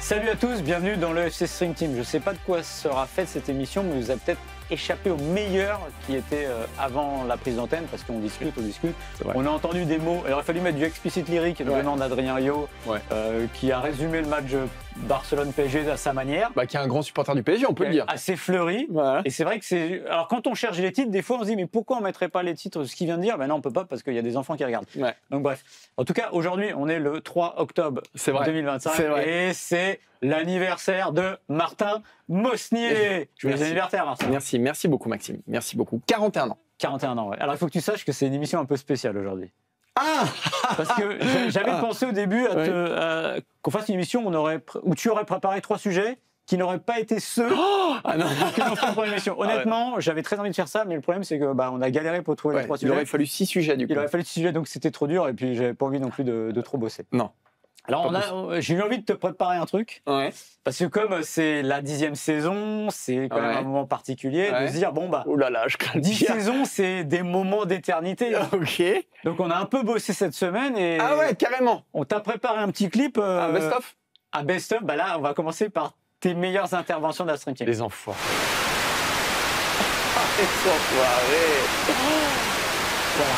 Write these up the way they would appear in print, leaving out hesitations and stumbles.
Salut à tous, bienvenue dans le FC Stream Team. Je ne sais pas de quoi sera faite cette émission, mais vous avez peut-être échappé au meilleur qui était avant la prise d'antenne, parce qu'on discute. On a entendu des mots. Il aurait fallu mettre du explicit lyrique venant d'Adrien Yo, qui a résumé le match Barcelone-PSG à sa manière. Qui est un grand supporter du PSG, on peut le dire. Assez fleuri. Voilà. Et c'est vrai que c'est. Alors quand on cherche les titres, des fois on se dit mais pourquoi on ne mettrait pas les titres de ce qu'il vient de dire? Ben non, on ne peut pas parce qu'il y a des enfants qui regardent. Ouais. Donc bref. En tout cas, aujourd'hui, on est le 3 octobre 2025 et c'est l'anniversaire de Martin Mosnier. Joyeux anniversaire, Martin. Merci beaucoup, Maxime. Merci beaucoup. 41 ans. 41 ans, ouais. Alors il faut que tu saches que c'est une émission un peu spéciale aujourd'hui. Ah Parce que j'avais pensé au début qu'on fasse une émission où tu aurais préparé 3 sujets qui n'auraient pas été ceux que l'on fait pour l'émission. Honnêtement, j'avais très envie de faire ça, mais le problème c'est que on a galéré pour trouver les 3 sujets. Il aurait fallu 6 sujets du coup. Il aurait fallu 6 sujets, donc c'était trop dur et puis j'avais pas envie non plus de trop bosser. Non. Alors j'ai eu envie de te préparer un truc, parce que comme c'est la 10e saison, c'est quand même un moment particulier, de se dire oh là là, je crains 10 saisons, c'est des moments d'éternité. Ok. Donc on a un peu bossé cette semaine et carrément. On t'a préparé un petit clip. Un best-of. Un best-of. Là, on va commencer par tes meilleures interventions de la Stream Team. Les enfoirés. Les enfoirés. Voilà.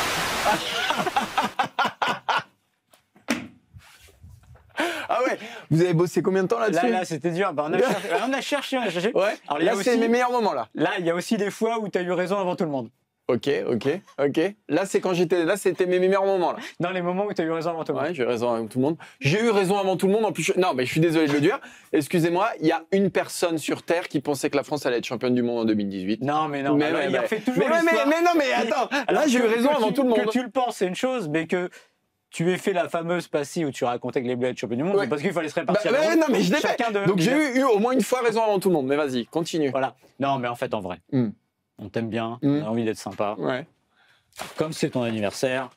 Vous avez bossé combien de temps là-dessus? Là, c'était dur. On a cherché. Ouais. Alors, là, c'est mes meilleurs moments là. Là, il y a aussi des fois où tu as eu raison avant tout le monde. Ok. Là, c'était mes meilleurs moments là. Dans les moments où tu as eu raison avant tout le monde. Ouais, j'ai eu raison avant tout le monde. J'ai eu raison avant tout le monde. En plus, non, mais je suis désolé de le dire. Excusez-moi, il y a une personne sur Terre qui pensait que la France allait être championne du monde en 2018. Non, mais non. Il a fait toujours l'histoire. Mais non, mais attends. Là, j'ai eu raison avant tout le monde. Que tu le penses, c'est une chose, mais que tu aies fait la fameuse passie où tu racontais que les Bleus étaient champions du monde, c'est parce qu'il fallait se répartir. Non, mais je l'ai fait. Donc j'ai eu au moins une fois raison avant tout le monde. Mais vas-y, continue. Voilà. Non, mais en fait, en vrai, on t'aime bien, on a envie d'être sympa. Ouais. Comme c'est ton anniversaire,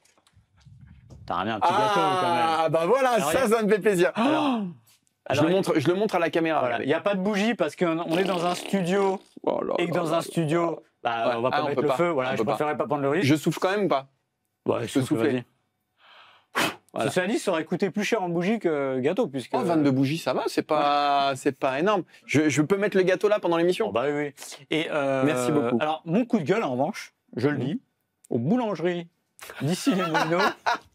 t'as ramené un petit gâteau quand même. Ah bah voilà, alors, ça me fait plaisir. Je le montre à la caméra. Voilà. Il n'y a pas de bougie parce qu'on est dans un studio et que dans un studio, on va pas mettre le feu. Voilà, je préférais pas prendre le risque. Je souffle quand même ou pas? Ouais, je peux souffler. Voilà. Cela dit, ça aurait coûté plus cher en bougie que gâteau. Puisque... 22 bougies, ça va, c'est pas énorme. Je peux mettre le gâteau là pendant l'émission? Oui. Et merci beaucoup. Alors, mon coup de gueule, en revanche, je le dis, aux boulangeries d'ici les Moulineaux,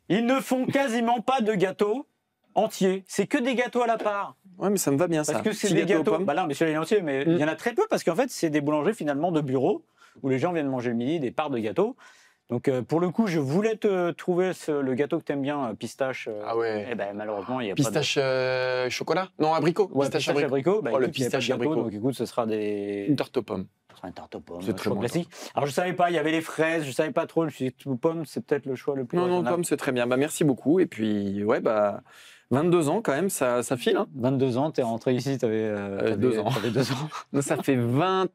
ils ne font quasiment pas de gâteaux entiers. C'est que des gâteaux à la part. Ouais, mais ça me va bien ça. Parce que c'est des gâteaux. Là, mais celui-là est entier, mais il y en a très peu parce qu'en fait, c'est des boulangeries finalement de bureaux où les gens viennent manger le midi des parts de gâteaux. Donc pour le coup, je voulais te trouver le gâteau que t'aimes bien, pistache. Et malheureusement, il y a pistache pas de... chocolat? Non, abricot. Ouais, pistache abricot. Le pistache abricot. Donc écoute, ce sera une tarte aux pommes. Une tarte aux pommes. C'est très bon, classique. Alors je savais pas, il y avait les fraises, je savais pas trop. Je me suis dit, pomme, c'est peut-être le choix le plus. Non, pomme, c'est très bien. Merci beaucoup. Et puis 22 ans quand même, ça file. Hein. 22 ans, t'es rentré ici, t'avais 2 ans. T'avais 2 ans. Non, ça fait 20.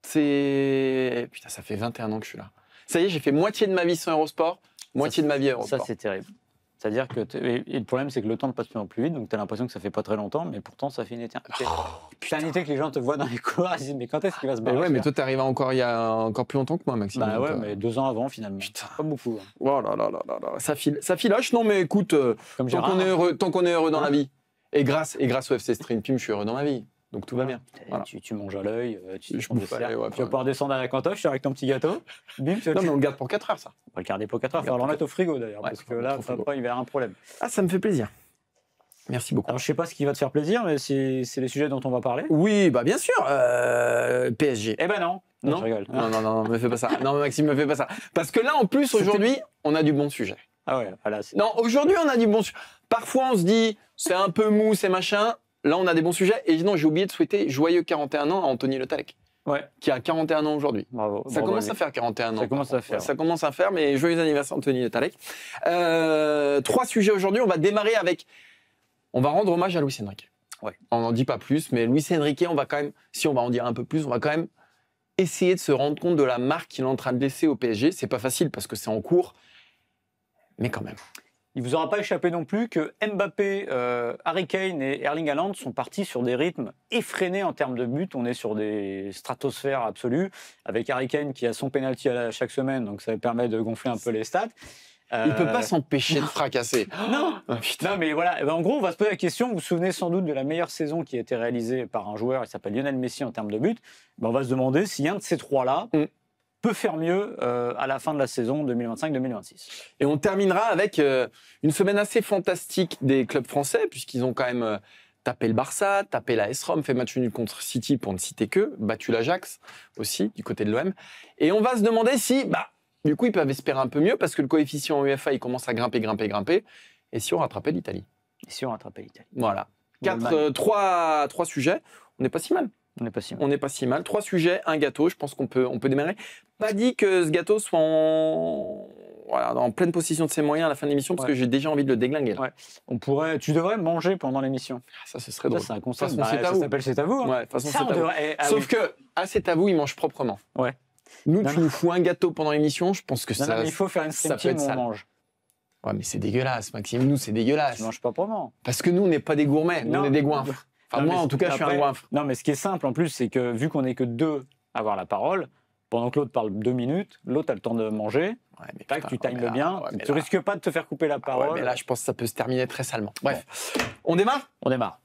Putain, ça fait 21 ans que je suis là. Ça y est, j'ai fait moitié de ma vie sans Eurosport, moitié de ma vie à Eurosport. Ça, c'est terrible. C'est-à-dire que et le problème, c'est que le temps passe plus en plus vite, donc tu as l'impression que ça fait pas très longtemps, mais pourtant, ça fait une éternité. Éternité que les gens te voient dans les couloirs, ils disent mais quand est-ce qu'il va se barrer? Mais toi, t'es arrivé il y a encore plus longtemps que moi, Maxime. Mais 2 ans avant, finalement. Putain. Pas beaucoup. Hein. Oh là là, ça filoche. Non, mais écoute, tant qu'on est heureux dans la vie, et grâce au FC Stream Team, je suis heureux dans ma vie. Donc tout va bien. Voilà. Tu manges à l'œil, tu vas pouvoir descendre à la cantoche, tu es avec ton petit gâteau. Bim, non, mais on le garde pour 4 heures, ça. On va le garder pour 4 heures. Il va le remettre au frigo d'ailleurs, parce que là, il va y avoir un problème. Ah, ça me fait plaisir. Merci beaucoup. Alors, je sais pas ce qui va te faire plaisir, mais c'est les sujets dont on va parler. Oui, bien sûr. PSG. Eh ben non. Non, je rigole. Non, me fais pas ça. Non, Maxime, me fais pas ça. Parce que là, en plus, aujourd'hui, on a du bon sujet. Ah ouais, voilà. Non, aujourd'hui, on a du bon sujet. Parfois, on se dit, c'est un peu mou, c'est machin. Là, on a des bons sujets. Et non, j'ai oublié de souhaiter joyeux 41 ans à Anthony Le Tallec. Ouais. Qui a 41 ans aujourd'hui. Bravo. Ça commence à faire 41 ans. Ça commence à faire. Mais joyeux anniversaire, Anthony Le Tallec. 3 sujets aujourd'hui. On va démarrer avec... On va rendre hommage à Luis Enrique. Ouais. On n'en dit pas plus, mais Luis Enrique, on va quand même... Si on va en dire un peu plus, on va quand même essayer de se rendre compte de la marque qu'il est en train de laisser au PSG. C'est pas facile parce que c'est en cours. Mais quand même. Il ne vous aura pas échappé non plus que Mbappé, Harry Kane et Erling Haaland sont partis sur des rythmes effrénés en termes de buts. On est sur des stratosphères absolues, avec Harry Kane qui a son penalty à chaque semaine, donc ça permet de gonfler un peu les stats. Il peut pas s'empêcher de fracasser. Non, Oh, putain. non, mais voilà. Eh ben, en gros, on va se poser la question. Vous vous souvenez sans doute de la meilleure saison qui a été réalisée par un joueur, il s'appelle Lionel Messi en termes de buts. Ben, on va se demander si un de ces trois-là peut faire mieux à la fin de la saison 2025-2026. Et on terminera avec une semaine assez fantastique des clubs français, puisqu'ils ont quand même tapé le Barça, tapé la AS Rome, fait match nul contre City pour ne citer que, battu l'Ajax aussi, du côté de l'OM. Et on va se demander si, du coup, ils peuvent espérer un peu mieux, parce que le coefficient UEFA, il commence à grimper. Et si on rattrapait l'Italie? Et si on rattrapait l'Italie? Voilà. Trois sujets, on n'est pas si mal. On n'est pas si mal. On n'est pas si mal. 3 sujets, un gâteau. Je pense qu'on peut démarrer. Pas dit que ce gâteau soit en pleine possession de ses moyens à la fin de l'émission, parce que j'ai déjà envie de le déglinguer. Là. Ouais. Tu devrais manger pendant l'émission. Ça, ce serait drôle. Ça, c'est un concept. Ça s'appelle C'est à vous. Hein. Ouais, de toute façon, c'est à vous. Sauf que, C'est à vous, il mange proprement. Ouais. Nous, tu nous fous un gâteau pendant l'émission, je pense que ça. Non, il faut faire une stream team où on mange. Ouais, mais c'est dégueulasse, Maxime. Nous, c'est dégueulasse. Tu manges pas proprement. Parce que nous, on n'est pas des gourmets. Nous, on est des goinfres. Enfin, moi, en tout cas, je suis un goinfre. Non, mais ce qui est simple, en plus, c'est que vu qu'on n'est que deux à avoir la parole, pendant que l'autre parle 2 minutes, l'autre a le temps de manger. Ouais, mais tac, tu times bien. Tu risques pas de te faire couper la parole. Ouais, mais là, je pense que ça peut se terminer très salement. Bref. On démarre ? On démarre.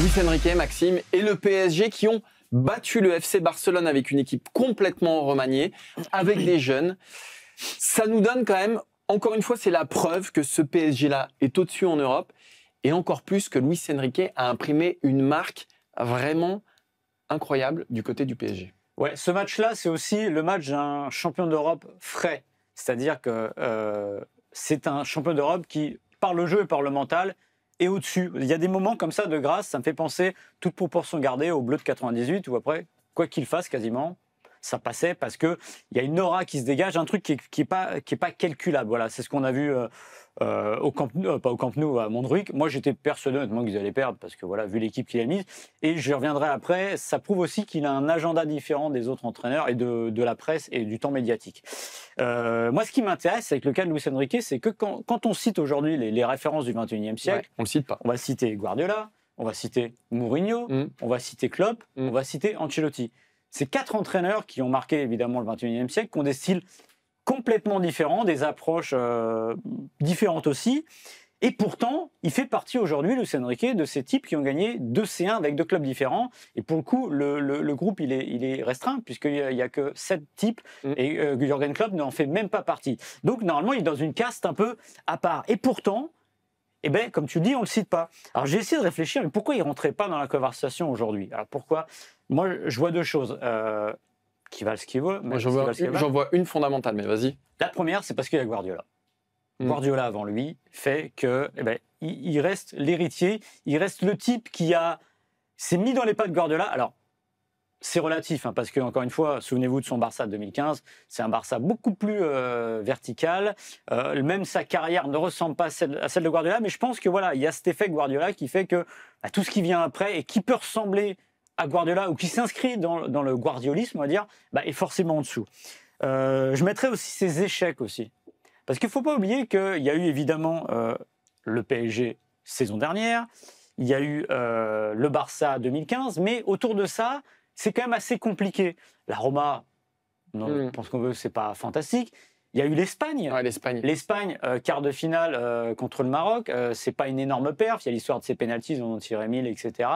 Luis Enrique, Maxime et le PSG qui ont battu le FC Barcelone avec une équipe complètement remaniée, avec des jeunes. Ça nous donne quand même, encore une fois, c'est la preuve que ce PSG-là est au-dessus en Europe. Et encore plus que Luis Enrique a imprimé une marque vraiment incroyable du côté du PSG. Ouais, ce match-là, c'est aussi le match d'un champion d'Europe frais. C'est-à-dire que c'est un champion d'Europe qui, par le jeu et par le mental, est au-dessus. Il y a des moments comme ça de grâce, ça me fait penser, toute proportion gardée, au Bleu de 98, où après, quoi qu'il fasse quasiment, ça passait parce qu'il y a une aura qui se dégage, un truc qui est pas calculable. Voilà, c'est ce qu'on a vu au Camp Nou, pas au Camp Nou, à Montjuic. Moi, j'étais persuadé honnêtement qu'ils allaient perdre parce que voilà, vu l'équipe qu'il a mise. Et je reviendrai après. Ça prouve aussi qu'il a un agenda différent des autres entraîneurs et de la presse et du temps médiatique. Moi, ce qui m'intéresse avec le cas de Luis Enrique, c'est que quand on cite aujourd'hui les références du 21e siècle, on le cite pas. On va citer Guardiola, on va citer Mourinho, on va citer Klopp, on va citer Ancelotti. C'est 4 entraîneurs qui ont marqué évidemment le 21e siècle, qui ont des styles complètement différents, des approches différentes aussi. Et pourtant, il fait partie aujourd'hui, Luis Enrique, de ces types qui ont gagné 2 C1 avec 2 clubs différents. Et pour le coup, le groupe, il est restreint, puisqu'il n'y a que 7 types, et Jürgen Klopp n'en fait même pas partie. Donc, normalement, il est dans une caste un peu à part. Et pourtant, eh ben, comme tu le dis, on ne le cite pas. Alors, j'ai essayé de réfléchir, mais pourquoi il ne rentrait pas dans la conversation aujourd'hui? Alors, pourquoi? Moi, je vois 2 choses. Qui valent ce qu'il vaut. Moi, j'en vois une fondamentale, mais vas-y. La première, c'est parce qu'il y a Guardiola. Guardiola, avant lui, fait que, il reste l'héritier, il reste le type qui s'est mis dans les pas de Guardiola. Alors, c'est relatif, parce que, encore une fois, souvenez-vous de son Barça de 2015, c'est un Barça beaucoup plus vertical. Même sa carrière ne ressemble pas à celle de Guardiola, mais je pense que voilà, il y a cet effet Guardiola qui fait que tout ce qui vient après et qui peut ressembler à Guardiola ou qui s'inscrit dans le guardiolisme, on va dire, est forcément en dessous. Je mettrais aussi ses échecs aussi. Parce qu'il ne faut pas oublier qu'il y a eu évidemment le PSG saison dernière, il y a eu le Barça 2015, mais autour de ça, c'est quand même assez compliqué. La Roma, je pense qu'on veut, c'est pas fantastique. Il y a eu l'Espagne. Ouais, l'Espagne, quart de finale contre le Maroc. C'est pas une énorme perf. Il y a l'histoire de ces pénaltys, ils en ont tiré 1000, etc.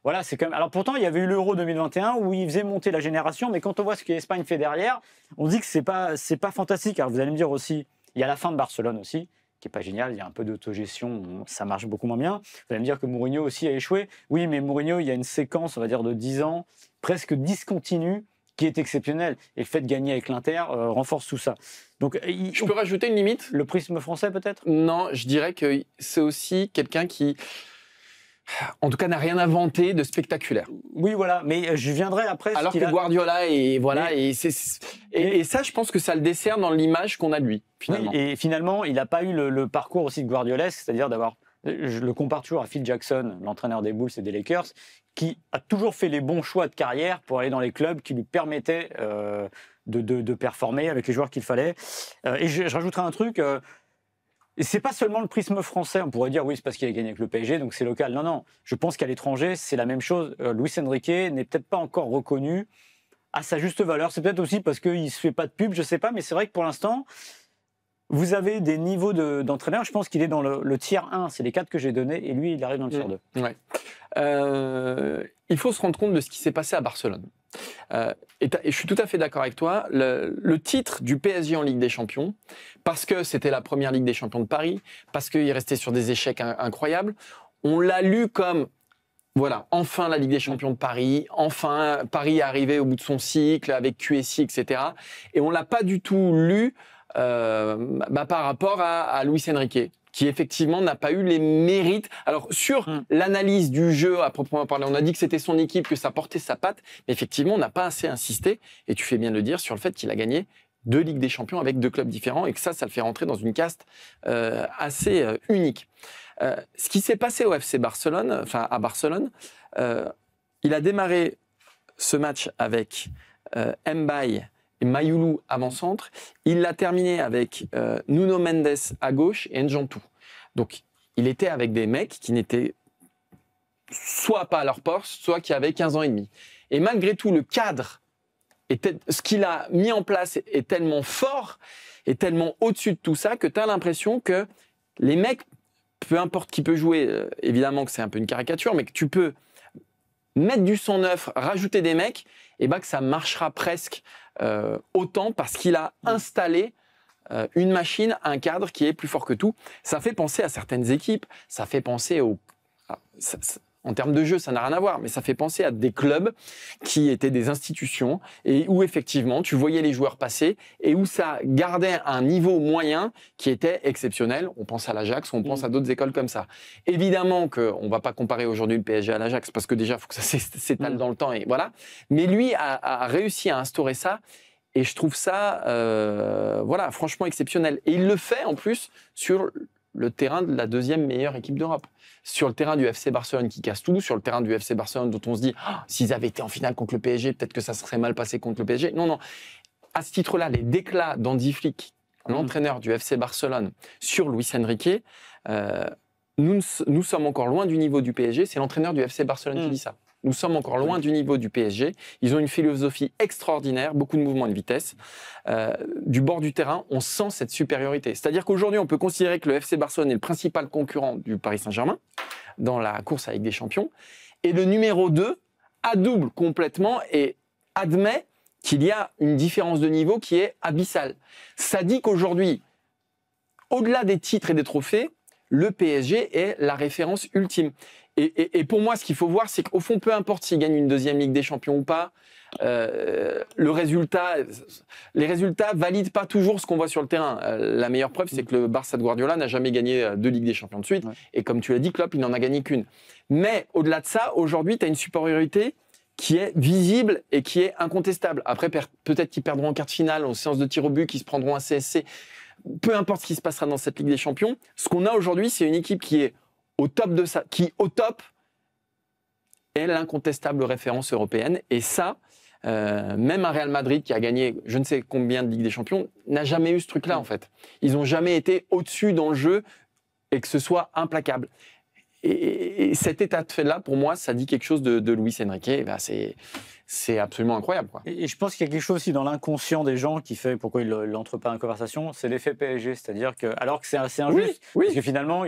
Voilà, c'est quand même. Alors pourtant, il y avait eu l'Euro 2021 où ils faisaient monter la génération, mais quand on voit ce que l'Espagne fait derrière, on dit que c'est pas fantastique. Alors vous allez me dire aussi, il y a la fin de Barcelone aussi, qui est pas génial. Il y a un peu d'autogestion, ça marche beaucoup moins bien. Vous allez me dire que Mourinho aussi a échoué. Oui, mais Mourinho, il y a une séquence, on va dire, de 10 ans, presque discontinue, qui est exceptionnel. Et le fait de gagner avec l'Inter renforce tout ça. Donc, je peux rajouter une limite? Le prisme français, peut-être? Non, je dirais que c'est aussi quelqu'un qui, en tout cas, n'a rien inventé de spectaculaire. Oui, voilà. Mais je viendrai après. Alors que Guardiola, et ça, je pense que ça le dessert dans l'image qu'on a de lui, finalement. Oui, et finalement, il n'a pas eu le parcours aussi de Guardiolesque, c'est-à-dire d'avoir... Je le compare toujours à Phil Jackson, l'entraîneur des Bulls et des Lakers, qui a toujours fait les bons choix de carrière pour aller dans les clubs qui lui permettaient de performer avec les joueurs qu'il fallait. Et je rajouterai un truc, et c'est pas seulement le prisme français, on pourrait dire oui, c'est parce qu'il a gagné avec le PSG, donc c'est local. Non, je pense qu'à l'étranger, c'est la même chose. Luis Enrique n'est peut-être pas encore reconnu à sa juste valeur. C'est peut-être aussi parce qu'il ne se fait pas de pub, je ne sais pas, mais c'est vrai que pour l'instant, vous avez des niveaux d'entraîneur. Je pense qu'il est dans le tiers 1, c'est les 4 que j'ai donnés, et lui, il arrive dans le tiers 2. Ouais. Il faut se rendre compte de ce qui s'est passé à Barcelone. Et je suis tout à fait d'accord avec toi. Le titre du PSG en Ligue des Champions, parce que c'était la première Ligue des Champions de Paris, parce qu'il restait sur des échecs incroyables, on l'a lu comme, voilà, enfin la Ligue des Champions de Paris, enfin Paris est arrivé au bout de son cycle avec QSI, etc. Et on l'a pas du tout lu par rapport à Luis Enrique, qui effectivement n'a pas eu les mérites. Alors sur l'analyse du jeu à proprement parler, on a dit que c'était son équipe, que ça portait sa patte, mais effectivement on n'a pas assez insisté, et tu fais bien de le dire, sur le fait qu'il a gagné 2 Ligues des Champions avec 2 clubs différents, et que ça le fait rentrer dans une caste assez unique. Ce qui s'est passé au FC Barcelone, enfin à Barcelone, il a démarré ce match avec Mbaye et Mayoulou avant-centre. Il l'a terminé avec Nuno Mendes à gauche et Njantou. Donc, il était avec des mecs qui n'étaient soit pas à leur poste, soit qui avaient 15 ans et demi. Et malgré tout, le cadre, ce qu'il a mis en place est tellement fort, et tellement au-dessus de tout ça, que tu as l'impression que les mecs, peu importe qui peut jouer, évidemment que c'est un peu une caricature, mais que tu peux mettre du sang neuf, rajouter des mecs, et que ça marchera presque autant, parce qu'il a installé une machine, un cadre qui est plus fort que tout. Ça fait penser à certaines équipes, ça fait penser en termes de jeu, ça n'a rien à voir, mais ça fait penser à des clubs qui étaient des institutions et où effectivement tu voyais les joueurs passer et où ça gardait un niveau moyen qui était exceptionnel. On pense à l'Ajax, on pense à d'autres écoles comme ça. Évidemment qu'on ne va pas comparer aujourd'hui le PSG à l'Ajax parce que déjà il faut que ça s'étale dans le temps et voilà. Mais lui a réussi à instaurer ça. Et je trouve ça, franchement exceptionnel. Et il le fait en plus sur le terrain de la 2e meilleure équipe d'Europe. Sur le terrain du FC Barcelone qui casse tout, sur le terrain du FC Barcelone dont on se dit s'ils avaient été en finale contre le PSG, peut-être que ça serait mal passé contre le PSG. Non. À ce titre-là, les déclats d'Andy Flick, l'entraîneur du FC Barcelone, sur Luis Enrique, nous sommes encore loin du niveau du PSG. C'est l'entraîneur du FC Barcelone qui dit ça. Nous sommes encore loin du niveau du PSG. Ils ont une philosophie extraordinaire, beaucoup de mouvements et de vitesse. Du bord du terrain, on sent cette supériorité. C'est-à-dire qu'aujourd'hui, on peut considérer que le FC Barcelone est le principal concurrent du Paris Saint-Germain dans la course avec des champions. Et le numéro 2 adouble complètement et admet qu'il y a une différence de niveau qui est abyssale. Ça dit qu'aujourd'hui, au-delà des titres et des trophées, le PSG est la référence ultime. Et pour moi, ce qu'il faut voir, c'est qu'au fond, peu importe s'il gagne une 2e Ligue des Champions ou pas, les résultats valident pas toujours ce qu'on voit sur le terrain. La meilleure preuve, c'est que le Barça de Guardiola n'a jamais gagné 2 Ligues des Champions de suite. Ouais. Et comme tu l'as dit, Klopp, il n'en a gagné qu'une. Mais au-delà de ça, aujourd'hui, tu as une supériorité qui est visible et qui est incontestable. Après, peut-être qu'ils perdront en quart de finale, en séance de tir au but, qu'ils se prendront un CSC. Peu importe ce qui se passera dans cette Ligue des Champions, ce qu'on a aujourd'hui, c'est une équipe qui est au top de ça, qui au top est l'incontestable référence européenne. Et ça, même un Real Madrid qui a gagné je ne sais combien de Ligue des Champions n'a jamais eu ce truc-là en fait. Ils n'ont jamais été au-dessus dans le jeu et que ce soit implacable. Et cet état de fait-là, pour moi, ça dit quelque chose de Luis Enrique. Et ben c'est absolument incroyable, quoi. Et je pense qu'il y a quelque chose aussi dans l'inconscient des gens qui fait pourquoi ils n'entrent pas en conversation, c'est l'effet PSG. C'est-à-dire que, alors que c'est assez injuste, parce que finalement,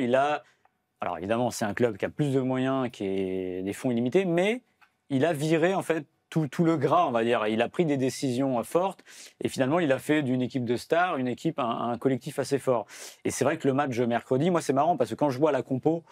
alors évidemment, c'est un club qui a plus de moyens, qui a des fonds illimités, mais il a viré en fait tout le gras, on va dire. Il a pris des décisions fortes et finalement, il a fait d'une équipe de stars une équipe, un collectif assez fort. Et c'est vrai que le match mercredi, moi, c'est marrant parce que quand je vois la compo,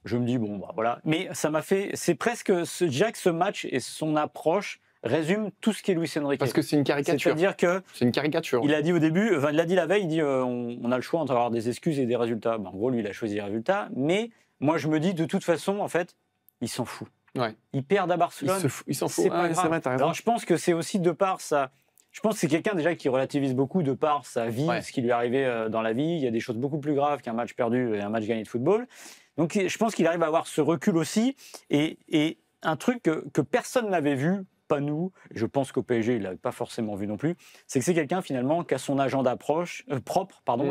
je me dis, bon, bah, voilà. Mais ça m'a fait. C'est presque. Je dirais que ce match et son approche résument tout ce qu'est Luis Enrique. Parce que c'est une caricature. C'est-à-dire que. C'est une caricature. Il a dit au début, il l'a dit la veille, il dit on a le choix entre avoir des excuses et des résultats. Ben, en gros, lui, il a choisi les résultats. Mais moi, je me dis, de toute façon, en fait, il s'en fout. Ouais. Il perd à Barcelone. Il s'en fout. C'est pas grave. Vrai, t'as raison. Alors, je pense que c'est aussi de par ça. Je pense que c'est quelqu'un déjà qui relativise beaucoup de par sa vie, ce qui lui est arrivé dans la vie. Il y a des choses beaucoup plus graves qu'un match perdu et un match gagné de football. Donc je pense qu'il arrive à avoir ce recul aussi. Et un truc que personne n'avait vu pas nous, et je pense qu'au PSG, il l'avait pas forcément vu non plus, c'est que c'est quelqu'un finalement qui a son agenda propre,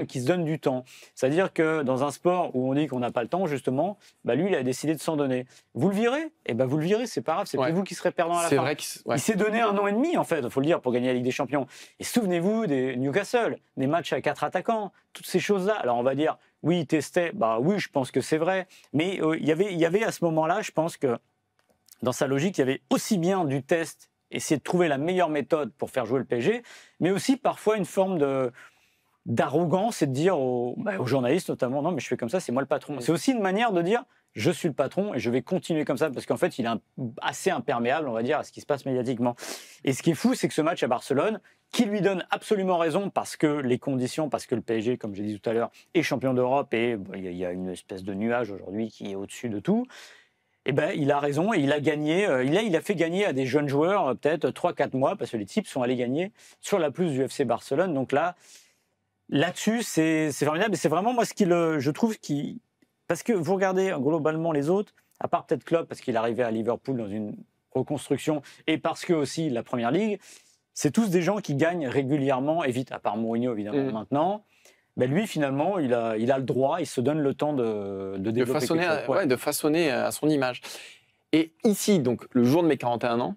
et qui se donne du temps. C'est-à-dire que dans un sport où on dit qu'on n'a pas le temps, justement, lui, il a décidé de s'en donner. Vous le virez ? Eh ben vous le virez, c'est pas grave, c'est pas vous qui serez perdant à la fin. Vrai il s'est donné 1 an et demi, en fait, il faut le dire, pour gagner la Ligue des Champions. Et souvenez-vous des Newcastle, des matchs à 4 attaquants, toutes ces choses-là. Alors on va dire, oui, il testait, oui, je pense que c'est vrai, mais il y avait à ce moment-là, je pense que dans sa logique, il y avait aussi bien du test, essayer de trouver la meilleure méthode pour faire jouer le PSG, mais aussi parfois une forme d'arrogance et de dire aux journalistes notamment, non mais je fais comme ça, c'est moi le patron. C'est aussi une manière de dire, je suis le patron et je vais continuer comme ça, parce qu'en fait, il est assez imperméable, on va dire, à ce qui se passe médiatiquement. Et ce qui est fou, c'est que ce match à Barcelone, qui lui donne absolument raison, parce que les conditions, parce que le PSG, comme j'ai dit tout à l'heure, est champion d'Europe, et il y a une espèce de nuage aujourd'hui qui est au-dessus de tout. Eh ben, il a raison et il a gagné. Il a fait gagner à des jeunes joueurs peut-être 3-4 mois, parce que les types sont allés gagner sur la pelouse du FC Barcelone. Donc là-dessus, c'est formidable. Et c'est vraiment moi je trouve parce que vous regardez globalement les autres, à part peut-être Klopp, parce qu'il arrivait à Liverpool dans une reconstruction, et parce que aussi la Première Ligue, c'est tous des gens qui gagnent régulièrement et vite, à part Mourinho évidemment maintenant. Lui, finalement, il a le droit, il se donne le temps de développer quelque chose. De façonner à son image. Et ici, donc, le jour de mes 41 ans,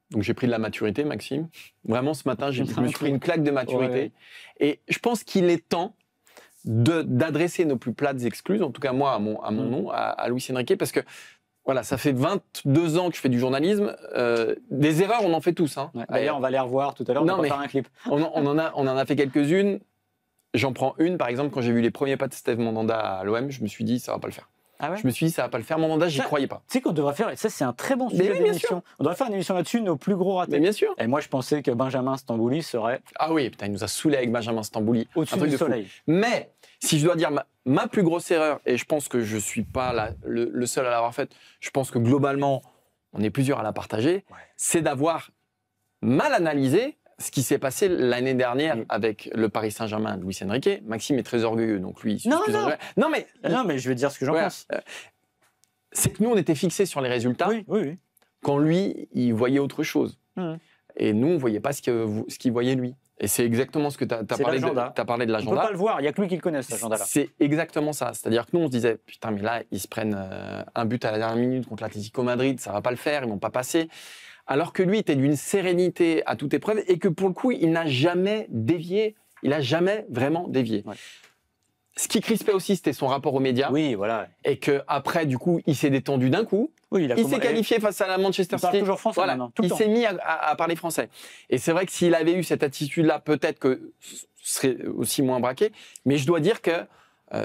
donc j'ai pris de la maturité, Maxime. Vraiment, ce matin, je me suis pris une claque de maturité. Ouais. Et je pense qu'il est temps d'adresser nos plus plates excuses, en tout cas moi, à mon nom, à Luis Enrique, parce que voilà, ça fait 22 ans que je fais du journalisme. Des erreurs, on en fait tous. Hein. Ouais. D'ailleurs, on va les revoir tout à l'heure, on va faire un clip. On en a fait quelques-unes. J'en prends une, par exemple, quand j'ai vu les premiers pas de Steve Mandanda à l'OM, je me suis dit, ça va pas le faire. Ah ouais, je me suis dit, ça va pas le faire. Mandanda, j'y croyais pas. Tu sais qu'on devrait faire, et ça c'est un très bon sujet d'émission. On devrait faire une émission là-dessus, nos plus gros ratés. Mais bien sûr. Et moi, je pensais que Benjamin Stambouli serait. Ah oui, putain, il nous a saoulés avec Benjamin Stambouli. Au-dessus du soleil. Mais si je dois dire ma plus grosse erreur, et je pense que je suis pas le seul à l'avoir faite, je pense que globalement, on est plusieurs à la partager, c'est d'avoir mal analysé ce qui s'est passé l'année dernière avec le Paris Saint-Germain de Luis Enrique. Maxime est très orgueilleux, donc lui, il non, mais je vais dire ce que j'en pense. C'est que nous, on était fixés sur les résultats, quand lui, il voyait autre chose. Et nous, on ne voyait pas ce qu'il voyait lui. Et c'est exactement ce que tu as parlé de l'agenda. On ne peut pas le voir, il n'y a que lui qui le connaît, cet agenda-là. C'est exactement ça. C'est-à-dire que nous, on se disait, putain, mais là, ils se prennent un but à la dernière minute contre l'Atlético Madrid, ça ne va pas le faire, ils ne vont pas passer. Alors que lui était d'une sérénité à toute épreuve et que pour le coup, il n'a jamais dévié. Il n'a jamais vraiment dévié. Ouais. Ce qui crispait aussi, c'était son rapport aux médias. Oui, voilà. Et qu'après, du coup, il s'est détendu d'un coup. Oui, il s'est qualifié face à la Manchester City. Il parle toujours français maintenant. Il s'est mis à parler français. Et c'est vrai que s'il avait eu cette attitude-là, peut-être que ce serait aussi moins braqué. Mais je dois dire que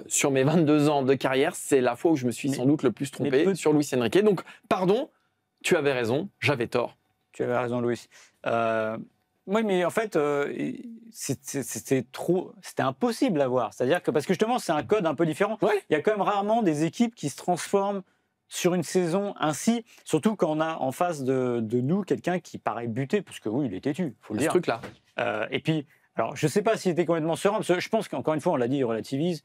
sur mes 22 ans de carrière, c'est la fois où je me suis sans doute le plus trompé sur Luis Enrique. Donc, pardon. Tu avais raison, j'avais tort. Tu avais raison, Louis. Oui, mais en fait, c'était impossible à voir. C'est-à-dire que, parce que justement, c'est un code un peu différent. Ouais. Il y a quand même rarement des équipes qui se transforment sur une saison ainsi, surtout quand on a en face de nous quelqu'un qui paraît buté, parce que oui, il est têtu, il faut le dire. Ce truc-là. Et puis, alors, je ne sais pas s'il était complètement serein, parce que je pense qu'encore une fois, on l'a dit, il relativise.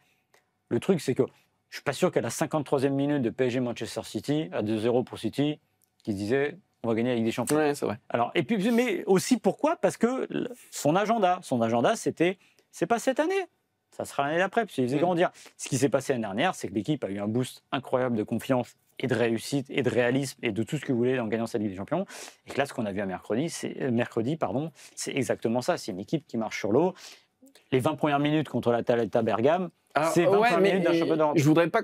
Le truc, c'est que je ne suis pas sûr qu'à la 53e minute de PSG Manchester City, à 2-0 pour City, qui se disait on va gagner la Ligue des Champions. Ouais, c'est vrai. Alors, et puis, mais aussi pourquoi ? Parce que son agenda, c'est pas cette année, ça sera l'année d'après, puis il faisait grandir. Ce qui s'est passé l'année dernière, c'est que l'équipe a eu un boost incroyable de confiance et de réussite et de réalisme et de tout ce que vous voulez en gagnant cette Ligue des Champions. Et que là, ce qu'on a vu à mercredi, c'est exactement ça. C'est une équipe qui marche sur l'eau. Les 20 premières minutes contre l'Atalanta Bergame, c'est 20 minutes d'un championnat d'Europe. Je voudrais pas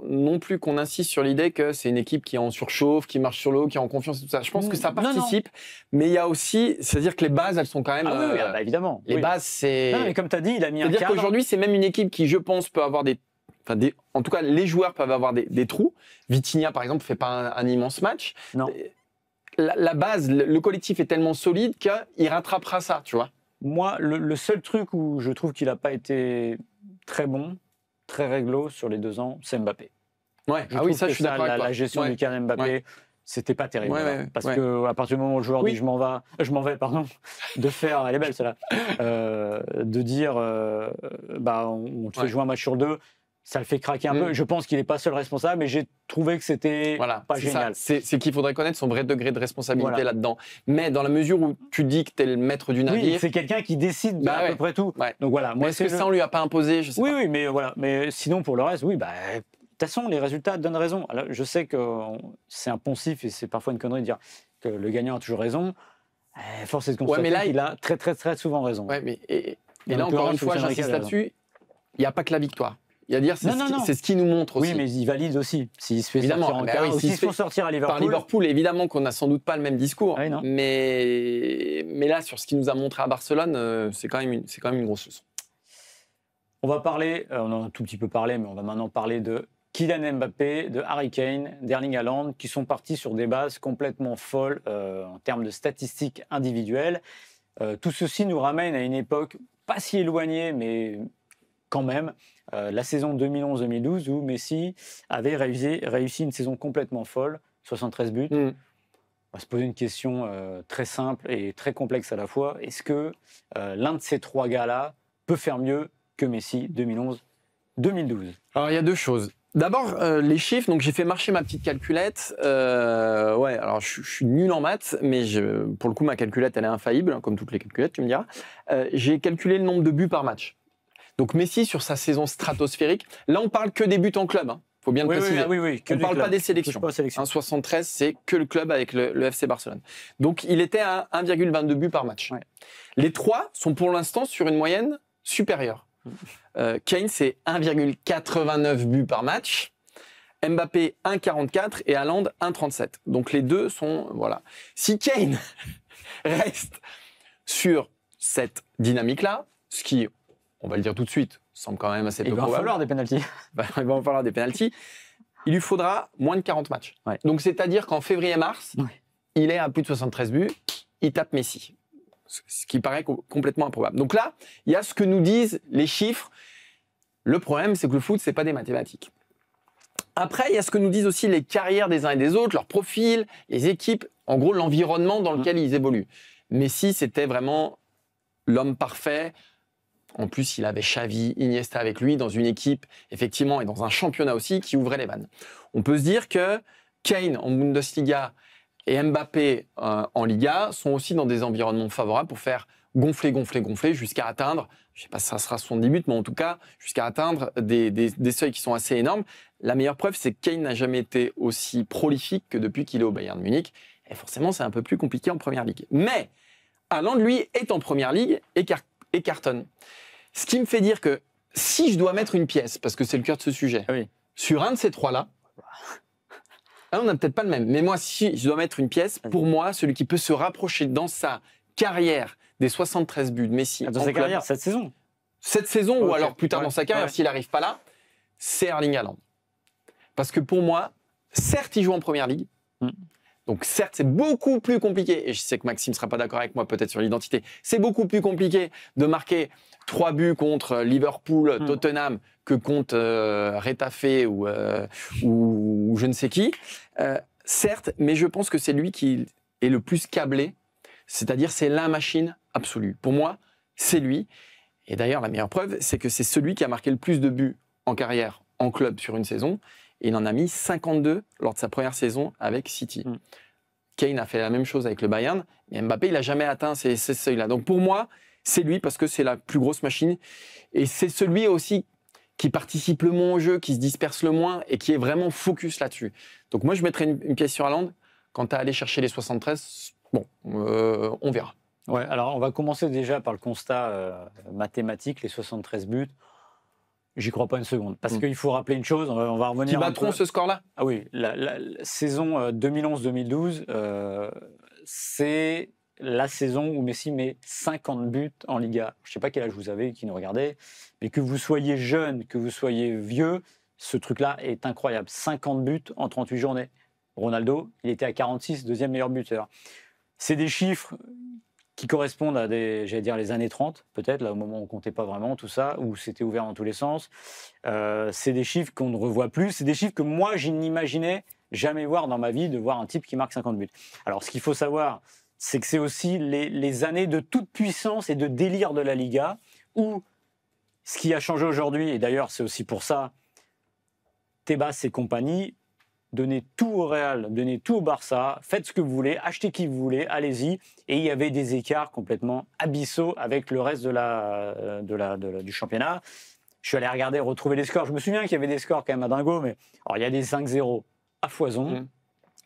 non plus qu'on insiste sur l'idée que c'est une équipe qui est en surchauffe, qui marche sur l'eau, qui est en confiance et tout ça. Je pense que ça participe, mais il y a aussi, c'est-à-dire que les bases, elles sont quand même. Évidemment. Les bases, c'est. Non, mais comme tu as dit, il a mis un cadre. C'est-à-dire qu'aujourd'hui, c'est même une équipe qui, je pense, peut avoir en tout cas, les joueurs peuvent avoir des trous. Vitinha, par exemple, fait pas un immense match. Non. La base, le collectif est tellement solide qu'il rattrapera ça, tu vois. Moi, le seul truc où je trouve qu'il n'a pas été très bon, très réglo sur les 2 ans, c'est Mbappé. Ouais. Je suis d'accord avec toi. La gestion du cas Mbappé, c'était pas terrible. Parce que à partir du moment où le joueur dit je m'en vais, de faire, elle est belle celle-là, de dire on te fait jouer un match sur 2. Ça le fait craquer un peu. Je pense qu'il n'est pas seul responsable, mais j'ai trouvé que c'était pas génial. C'est qu'il faudrait connaître son vrai degré de responsabilité là-dedans. Mais dans la mesure où tu dis que tu es le maître du navire... Oui, c'est quelqu'un qui décide à peu près tout. Ouais. Donc voilà. Est-ce que ça, on lui a pas imposé? Je sais pas. Oui, mais voilà. Mais sinon, pour le reste, oui, de toute façon, les résultats donnent raison. Alors, je sais que c'est un poncif et c'est parfois une connerie de dire que le gagnant a toujours raison. Force est de constater qu'il a très, très, très souvent raison. Ouais, mais et là, encore une fois, j'insiste là-dessus, il n'y a pas que la victoire. Il y a dire, c'est ce qui nous montre aussi. Oui, mais il valide aussi. S'il se fait sortir en quart, s'il se fait sortir à Liverpool. Par Liverpool, évidemment qu'on n'a sans doute pas le même discours. Oui, mais là, sur ce qu'il nous a montré à Barcelone, c'est quand même une grosse leçon. On va parler, on en a un tout petit peu parlé, mais on va maintenant parler de Kylian Mbappé, de Harry Kane, d'Erling Haaland, qui sont partis sur des bases complètement folles en termes de statistiques individuelles. Tout ceci nous ramène à une époque pas si éloignée, mais quand même, la saison 2011-2012 où Messi avait réussi une saison complètement folle, 73 buts. On va se poser une question très simple et très complexe à la fois. Est-ce que l'un de ces trois gars-là peut faire mieux que Messi 2011-2012? Alors, il y a deux choses. D'abord, les chiffres. Donc, j'ai fait marcher ma petite calculette. Alors, je suis nul en maths, mais pour le coup, ma calculette, elle est infaillible, hein, comme toutes les calculettes, tu me diras. J'ai calculé le nombre de buts par match. Donc Messi, sur sa saison stratosphérique, là on parle que des buts en club, hein. Faut bien le préciser. Oui, on ne parle pas des sélections. 73, c'est que le club avec le FC Barcelone. Donc il était à 1,22 buts par match. Ouais. Les trois sont pour l'instant sur une moyenne supérieure. Kane, c'est 1,89 buts par match. Mbappé, 1,44 et Haaland, 1,37. Donc les deux sont... Voilà. Si Kane reste sur cette dynamique-là, ce qui... on va le dire tout de suite, semble quand même assez peu probable. Il va falloir des pénaltys. Il va en falloir des pénaltys. Il lui faudra moins de 40 matchs. Ouais. Donc, c'est-à-dire qu'en février-mars, il est à plus de 73 buts, il tape Messi. Ce qui paraît complètement improbable. Donc là, il y a ce que nous disent les chiffres. Le problème, c'est que le foot, c'est pas des mathématiques. Après, il y a ce que nous disent aussi les carrières des uns et des autres, leurs profils, les équipes, en gros, l'environnement dans lequel ils évoluent. Messi, c'était vraiment l'homme parfait. En plus, il avait Xavi, Iniesta avec lui dans une équipe, effectivement, et dans un championnat aussi, qui ouvrait les vannes. On peut se dire que Kane en Bundesliga et Mbappé en Liga sont aussi dans des environnements favorables pour faire gonfler jusqu'à atteindre, je ne sais pas si ça sera 70 buts, mais en tout cas, jusqu'à atteindre des seuils qui sont assez énormes. La meilleure preuve, c'est que Kane n'a jamais été aussi prolifique que depuis qu'il est au Bayern Munich. Et forcément, c'est un peu plus compliqué en Première Ligue. Mais Haaland, lui, est en Première Ligue et cartonne. Ce qui me fait dire que si je dois mettre une pièce, parce que c'est le cœur de ce sujet, sur un de ces trois-là, on n'a peut-être pas le même, mais moi, si je dois mettre une pièce, pour moi, celui qui peut se rapprocher dans sa carrière des 73 buts de Messi dans sa carrière, cette saison. Cette saison, ou alors plus tard dans sa carrière, s'il n'arrive pas là, c'est Erling Haaland. Parce que pour moi, certes, il joue en Première Ligue, donc certes, c'est beaucoup plus compliqué, et je sais que Maxime ne sera pas d'accord avec moi peut-être sur l'identité, c'est beaucoup plus compliqué de marquer 3 buts contre Liverpool, Tottenham, que contre Retafe ou je ne sais qui. Certes, mais je pense que c'est lui qui est le plus câblé, c'est-à-dire c'est la machine absolue. Pour moi, c'est lui. Et d'ailleurs, la meilleure preuve, c'est que c'est celui qui a marqué le plus de buts en carrière, en club sur une saison. Et il en a mis 52 lors de sa première saison avec City. Kane a fait la même chose avec le Bayern, mais Mbappé, il n'a jamais atteint ces seuils-là. Donc pour moi, c'est lui parce que c'est la plus grosse machine. Et c'est celui aussi qui participe le moins au jeu, qui se disperse le moins et qui est vraiment focus là-dessus. Donc moi, je mettrais une pièce sur Haaland. Quant à aller chercher les 73, on verra. Ouais, alors on va commencer déjà par le constat mathématique, les 73 buts. J'y crois pas une seconde. Parce qu'il faut rappeler une chose, on va revenir. Qui battront ce score-là? Ah oui, la saison 2011-2012, c'est la saison où Messi met 50 buts en Liga. Je ne sais pas quel âge vous avez, qui nous regardez, mais que vous soyez jeune, que vous soyez vieux, ce truc-là est incroyable. 50 buts en 38 journées. Ronaldo, il était à 46, deuxième meilleur buteur. C'est des chiffres qui correspondent à les années 30, peut-être, là au moment où on ne comptait pas vraiment tout ça, où c'était ouvert dans tous les sens. C'est des chiffres qu'on ne revoit plus. C'est des chiffres que moi, je n'imaginais jamais voir dans ma vie, de voir un type qui marque 50 buts. Alors, ce qu'il faut savoir, c'est que c'est aussi les années de toute puissance et de délire de la Liga, où ce qui a changé aujourd'hui, et d'ailleurs c'est aussi pour ça Tebas et compagnie, donnez tout au Real, donnez tout au Barça, faites ce que vous voulez, achetez qui vous voulez, allez-y. Et il y avait des écarts complètement abyssaux avec le reste du championnat. Je suis allé regarder, retrouver les scores. Je me souviens qu'il y avait des scores quand même à dingo, mais alors, il y a des 5-0 à foison.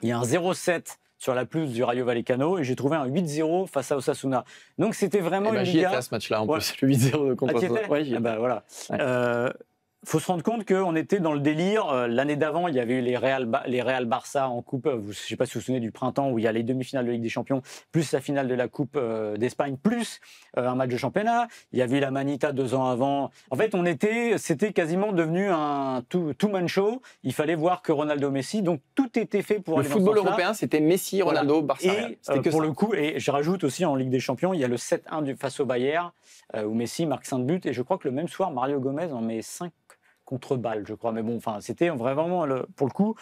Il y a un 0-7 sur la pelouse du Rayo Vallecano et j'ai trouvé un 8-0 face à Osasuna. Donc c'était vraiment une J'y Liga. étais à ce match-là en plus, le 8-0 contre Osasuna. Ouais, j'y étais. Voilà. Ouais. Faut se rendre compte qu'on était dans le délire. L'année d'avant, il y avait eu les Real Barça en coupe. Je ne sais pas si vous vous souvenez du printemps où il y a les demi-finales de Ligue des Champions, plus la finale de la Coupe d'Espagne, plus un match de championnat. Il y avait eu la Manita 2 ans avant. En fait, c'était quasiment devenu un two-man show. Il fallait voir que Ronaldo, Messi. Donc tout était fait pour le aller football dans ce européen, c'était Messi, Ronaldo, voilà. Barça. Et pour le coup, et je rajoute aussi en Ligue des Champions, il y a le 7-1 face au Bayern où Messi marque 5 buts et je crois que le même soir, Mario Gomez en met 5 contre balle, je crois. Mais bon, enfin, c'était vraiment, pour le coup,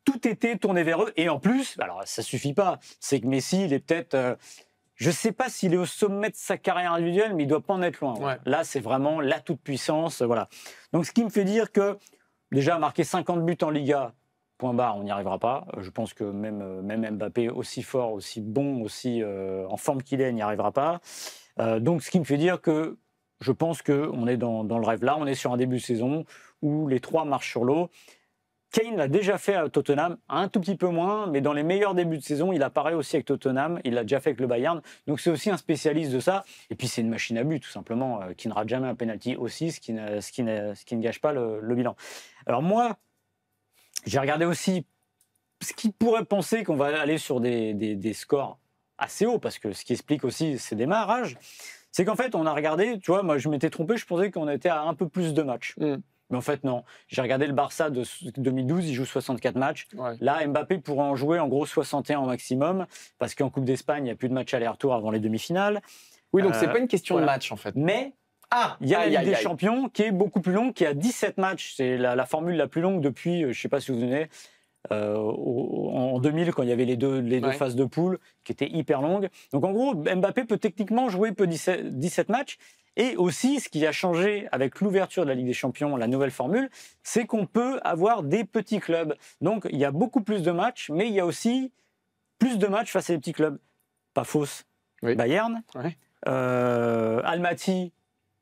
tout était tourné vers eux. Et en plus, alors ça suffit pas, c'est que Messi, il est peut-être... je ne sais pas s'il est au sommet de sa carrière individuelle, mais il ne doit pas en être loin. Ouais. Là, c'est vraiment la toute-puissance. Voilà. Donc, ce qui me fait dire que, déjà, marquer 50 buts en Liga, point barre, on n'y arrivera pas. Je pense que même Mbappé, aussi fort, aussi bon, aussi en forme qu'il est, n'y arrivera pas. Donc, ce qui me fait dire que je pense qu'on est dans le rêve. Là, on est sur un début de saison où les 3 marchent sur l'eau. Kane l'a déjà fait à Tottenham, un tout petit peu moins, mais dans les meilleurs débuts de saison, il apparaît aussi avec Tottenham, il l'a déjà fait avec le Bayern, donc c'est aussi un spécialiste de ça. Et puis c'est une machine à but, tout simplement, qui ne rate jamais un penalty aussi, ce qui ne gâche pas le bilan. Alors moi, j'ai regardé aussi ce qui pourrait penser qu'on va aller sur des scores assez hauts, parce que ce qui explique aussi ces démarrages, c'est qu'en fait, on a regardé, tu vois, moi je m'étais trompé, je pensais qu'on était à un peu plus de matchs. Mais en fait, non. J'ai regardé le Barça de 2012, il joue 64 matchs. Ouais. Là, Mbappé pourrait en jouer en gros 61 au maximum, parce qu'en Coupe d'Espagne, il n'y a plus de match aller-retour avant les demi-finales. Oui, donc c'est pas une question de match, en fait. Mais il y a la Ligue des Champions qui est beaucoup plus longue, qui a 17 matchs. C'est la formule la plus longue depuis, je ne sais pas si vous vous souvenez, en 2000, quand il y avait les deux phases de poule, qui étaient hyper longues. Donc en gros, Mbappé peut techniquement jouer 17 matchs. Et aussi, ce qui a changé avec l'ouverture de la Ligue des Champions, la nouvelle formule, c'est qu'on peut avoir des petits clubs. Donc il y a beaucoup plus de matchs, mais il y a aussi plus de matchs face à des petits clubs. Pas fausse, Bayern, Almaty,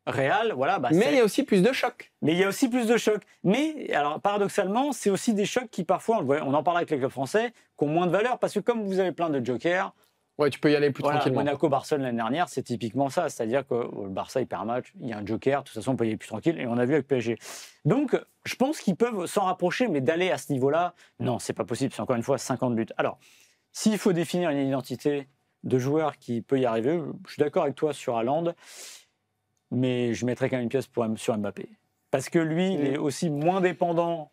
Real, voilà. Mais il y a aussi plus de chocs. Mais alors paradoxalement, c'est aussi des chocs qui parfois, on en parle avec les clubs français, qui ont moins de valeur parce que comme vous avez plein de jokers. Ouais, tu peux y aller plus tranquillement. Monaco-Barcelone l'année dernière, c'est typiquement ça. C'est-à-dire que le Barça, il perd un match, il y a un joker, de toute façon, on peut y aller plus tranquille. Et on a vu avec PSG. Donc, je pense qu'ils peuvent s'en rapprocher, mais d'aller à ce niveau-là, non, c'est pas possible. C'est encore une fois 50 buts. Alors, s'il faut définir une identité de joueur qui peut y arriver, je suis d'accord avec toi sur Haaland, mais je mettrais quand même une pièce sur Mbappé. Parce que lui, il est aussi moins dépendant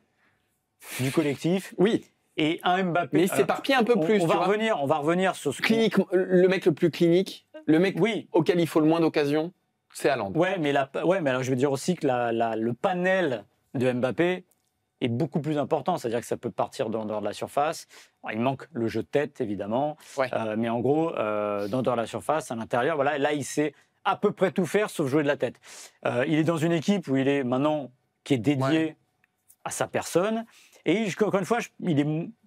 du collectif. Oui. Et un Mbappé. Mais il s'éparpille un peu plus. On va revenir sur ce clinique. Le mec le plus clinique, le mec auquel il faut le moins d'occasions, c'est Haaland. Ouais, mais alors je veux dire aussi que le panel de Mbappé est beaucoup plus important. C'est-à-dire que ça peut partir dans dehors de la surface. Alors, il manque le jeu de tête, évidemment. Ouais. Mais en gros, dans dehors de la surface, à l'intérieur, voilà, là, il sait à peu près tout faire sauf jouer de la tête. Il est dans une équipe où il est maintenant qui est dédié à sa personne. Et encore une fois,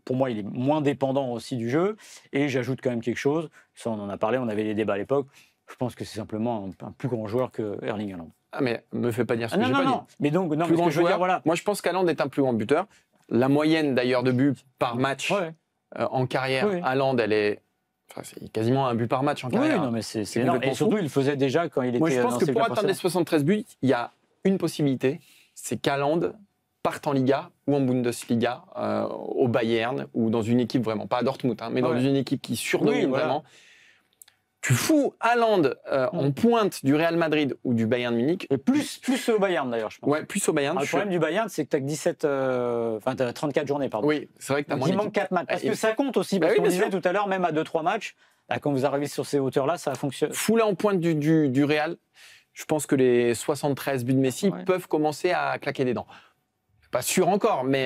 pour moi, il est moins dépendant aussi du jeu. Et j'ajoute quand même quelque chose. Ça, on en a parlé, on avait des débats à l'époque. Je pense que c'est simplement un plus grand joueur que Erling Haaland. Ah, mais me fais pas dire ce que j'ai pas dit. Mais donc, plus grand joueur, voilà. Moi, je pense qu'Haaland est un plus grand buteur. La moyenne, d'ailleurs, de buts par match en carrière, Haaland, elle est... Enfin, c'est quasiment un but par match en carrière. Oui, non, mais c'est énorme. Et surtout, il le faisait déjà quand il était... Moi, je pense que pour atteindre les 73 buts, il y a une possibilité, c'est qu'Haaland parte en Liga ou en Bundesliga, au Bayern, ou dans une équipe vraiment, pas à Dortmund, mais dans une équipe qui surdomine vraiment. Tu fous Haaland en pointe du Real Madrid ou du Bayern Munich. Et plus au Bayern d'ailleurs, je pense. Ouais, plus au Bayern. Le problème du Bayern, c'est que tu as 34 journées, pardon. Oui, c'est vrai que tu as moins. Il manque 4 matchs. Parce que ça compte aussi, parce qu'on disait tout à l'heure, même à 2-3 matchs, là, quand vous arrivez sur ces hauteurs-là, ça fonctionne. Fous-la en pointe du Real, je pense que les 73 buts de Messi peuvent commencer à claquer des dents. Pas sûr encore, mais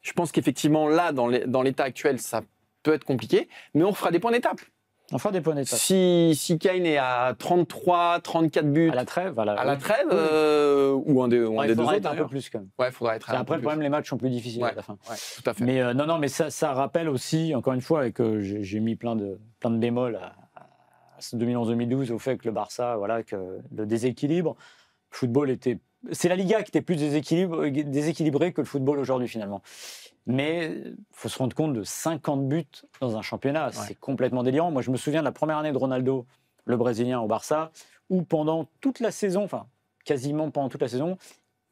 je pense qu'effectivement, là, dans l'état actuel, ça peut être compliqué, mais on fera des points d'étape. On fera des points d'étape. Si Kane est à 33, 34 buts à la trêve, voilà. à la trêve, ou un des deux autres, être un peu plus quand même. Ouais, il faudra être un peu Après, le problème, les matchs sont plus difficiles à la fin. Ouais, tout à fait. Mais non, mais ça rappelle aussi, encore une fois, et que j'ai mis plein de bémols à 2011-2012 au fait que le Barça, voilà, que le déséquilibre, le football était... C'est la Liga qui était plus déséquilibrée que le football aujourd'hui, finalement. Mais il faut se rendre compte de 50 buts dans un championnat. C'est complètement délirant. Moi, je me souviens de la première année de Ronaldo, le Brésilien, au Barça, où pendant toute la saison, enfin, quasiment pendant toute la saison,